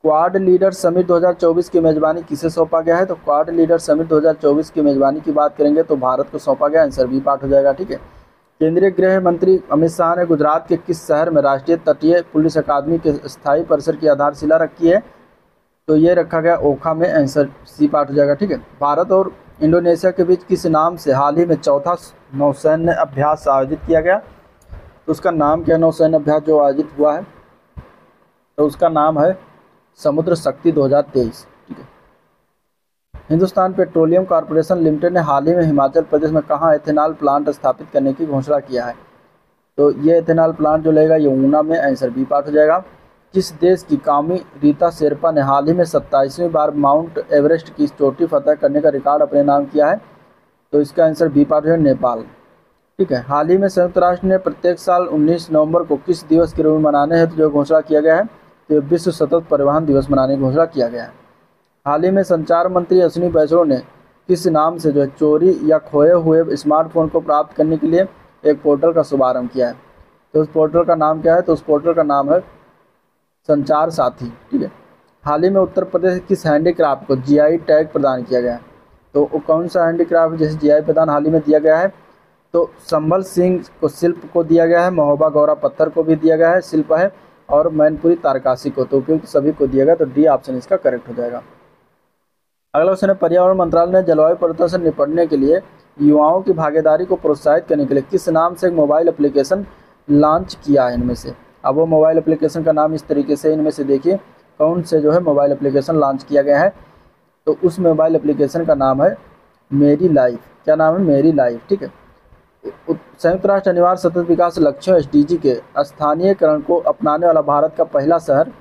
क्वाड लीडर समिट 2024 की मेजबानी किसे सौंपा गया है? तो क्वाड लीडर समिट 2024 की मेजबानी की बात करेंगे तो भारत को सौंपा गया। आंसर बी पार्ट हो जाएगा। ठीक है, केंद्रीय गृह मंत्री अमित शाह ने गुजरात के किस शहर में राष्ट्रीय तटीय पुलिस अकादमी के स्थायी परिसर की आधारशिला रखी है? तो ये रखा गया ओखा में। आंसर सी पार्ट हो जाएगा। ठीक है, भारत और इंडोनेशिया के बीच किस नाम से हाल ही में चौथा नौसैन्य अभ्यास आयोजित किया गया? तो उसका नाम क्या नौसैन्य अभ्यास जो आयोजित हुआ है? तो उसका नाम है समुद्र शक्ति 2023। ठीक है, हिंदुस्तान पेट्रोलियम कॉर्पोरेशन लिमिटेड ने हाल ही में हिमाचल प्रदेश में कहाँ एथेनॉल प्लांट स्थापित करने की घोषणा किया है? तो ये एथेनॉल प्लांट जो लगेगा ये ऊना में। आंसर बी पार्ट हो जाएगा। किस देश की कामी रीता शेरपा ने हाल ही में 27वीं बार माउंट एवरेस्ट की चोटी फतह करने का रिकॉर्ड अपने नाम किया है? तो इसका आंसर बी पार्ट है नेपाल। ठीक है, हाल ही में संयुक्त राष्ट्र ने प्रत्येक साल 19 नवंबर को किस दिवस के रूप में मनाने हेतु जो घोषणा किया गया है? तो विश्व सतत परिवहन दिवस मनाने की घोषणा किया गया है। हाल ही में संचार मंत्री अश्विनी वैष्णव ने किस नाम से जो है चोरी या खोए हुए स्मार्टफोन को प्राप्त करने के लिए एक पोर्टल का शुभारंभ किया है? तो उस पोर्टल का नाम क्या है? तो उस पोर्टल का नाम है संचार साथी। ठीक है, हाल ही में उत्तर प्रदेश किस हैंडीक्राफ्ट को जीआई टैग प्रदान किया गया है? तो कौन सा हैंडीक्राफ्ट जैसे जीआई प्रदान हाल ही में दिया गया है? तो संभल सिंह को शिल्प को दिया गया है, महोबा गौरा पत्थर को भी दिया गया है शिल्प है, और मैनपुरी तारकाशी को। तो उपयुक्त सभी को दिया गया। तो डी ऑप्शन इसका करेक्ट हो जाएगा। अगला क्वेश्चन है, पर्यावरण मंत्रालय ने जलवायु परिवर्तन से निपटने के लिए युवाओं की भागीदारी को प्रोत्साहित करने के लिए किस नाम से एक मोबाइल एप्लीकेशन लॉन्च किया है? इनमें से अब वो मोबाइल एप्लीकेशन का नाम इस तरीके से, इनमें से देखिए कौन से जो है मोबाइल एप्लीकेशन लॉन्च किया गया है? तो उस मोबाइल एप्लीकेशन का नाम है मेरी लाइफ। क्या नाम है? मेरी लाइफ। ठीक है, संयुक्त राष्ट्र अनिवार्य सतत विकास लक्ष्यों SDG के स्थानीयकरण को अपनाने वाला भारत का पहला शहर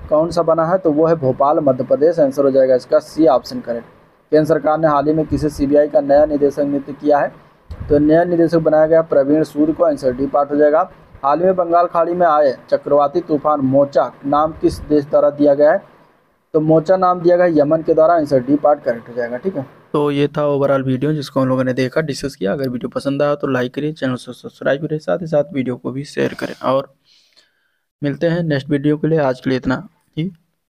कौन सा बना है? तो वो है भोपाल मध्य प्रदेश। आंसर हो जाएगा इसका सी ऑप्शन करेक्ट। केंद्र सरकार ने हाल ही में किसे CBI का नया निदेशक नियुक्त किया है? तो नया निदेशक बनाया गया प्रवीण सूर्य को। आंसर डी पार्ट हो जाएगा। हाल ही में बंगाल खाड़ी में आए चक्रवाती तूफान मोचा नाम किस देश द्वारा दिया गया है? तो मोचा नाम दिया गया यमन के द्वारा। आंसर डी पार्ट करेक्ट हो जाएगा। ठीक है, तो ये था ओवरऑल वीडियो जिसको हम लोगों ने देखा, डिस्कस किया। अगर वीडियो पसंद आया तो लाइक करिए, चैनल को सब्सक्राइब करिए, साथ ही साथ वीडियो को भी शेयर करें। और मिलते हैं नेक्स्ट वीडियो के लिए। आज के लिए इतना ही।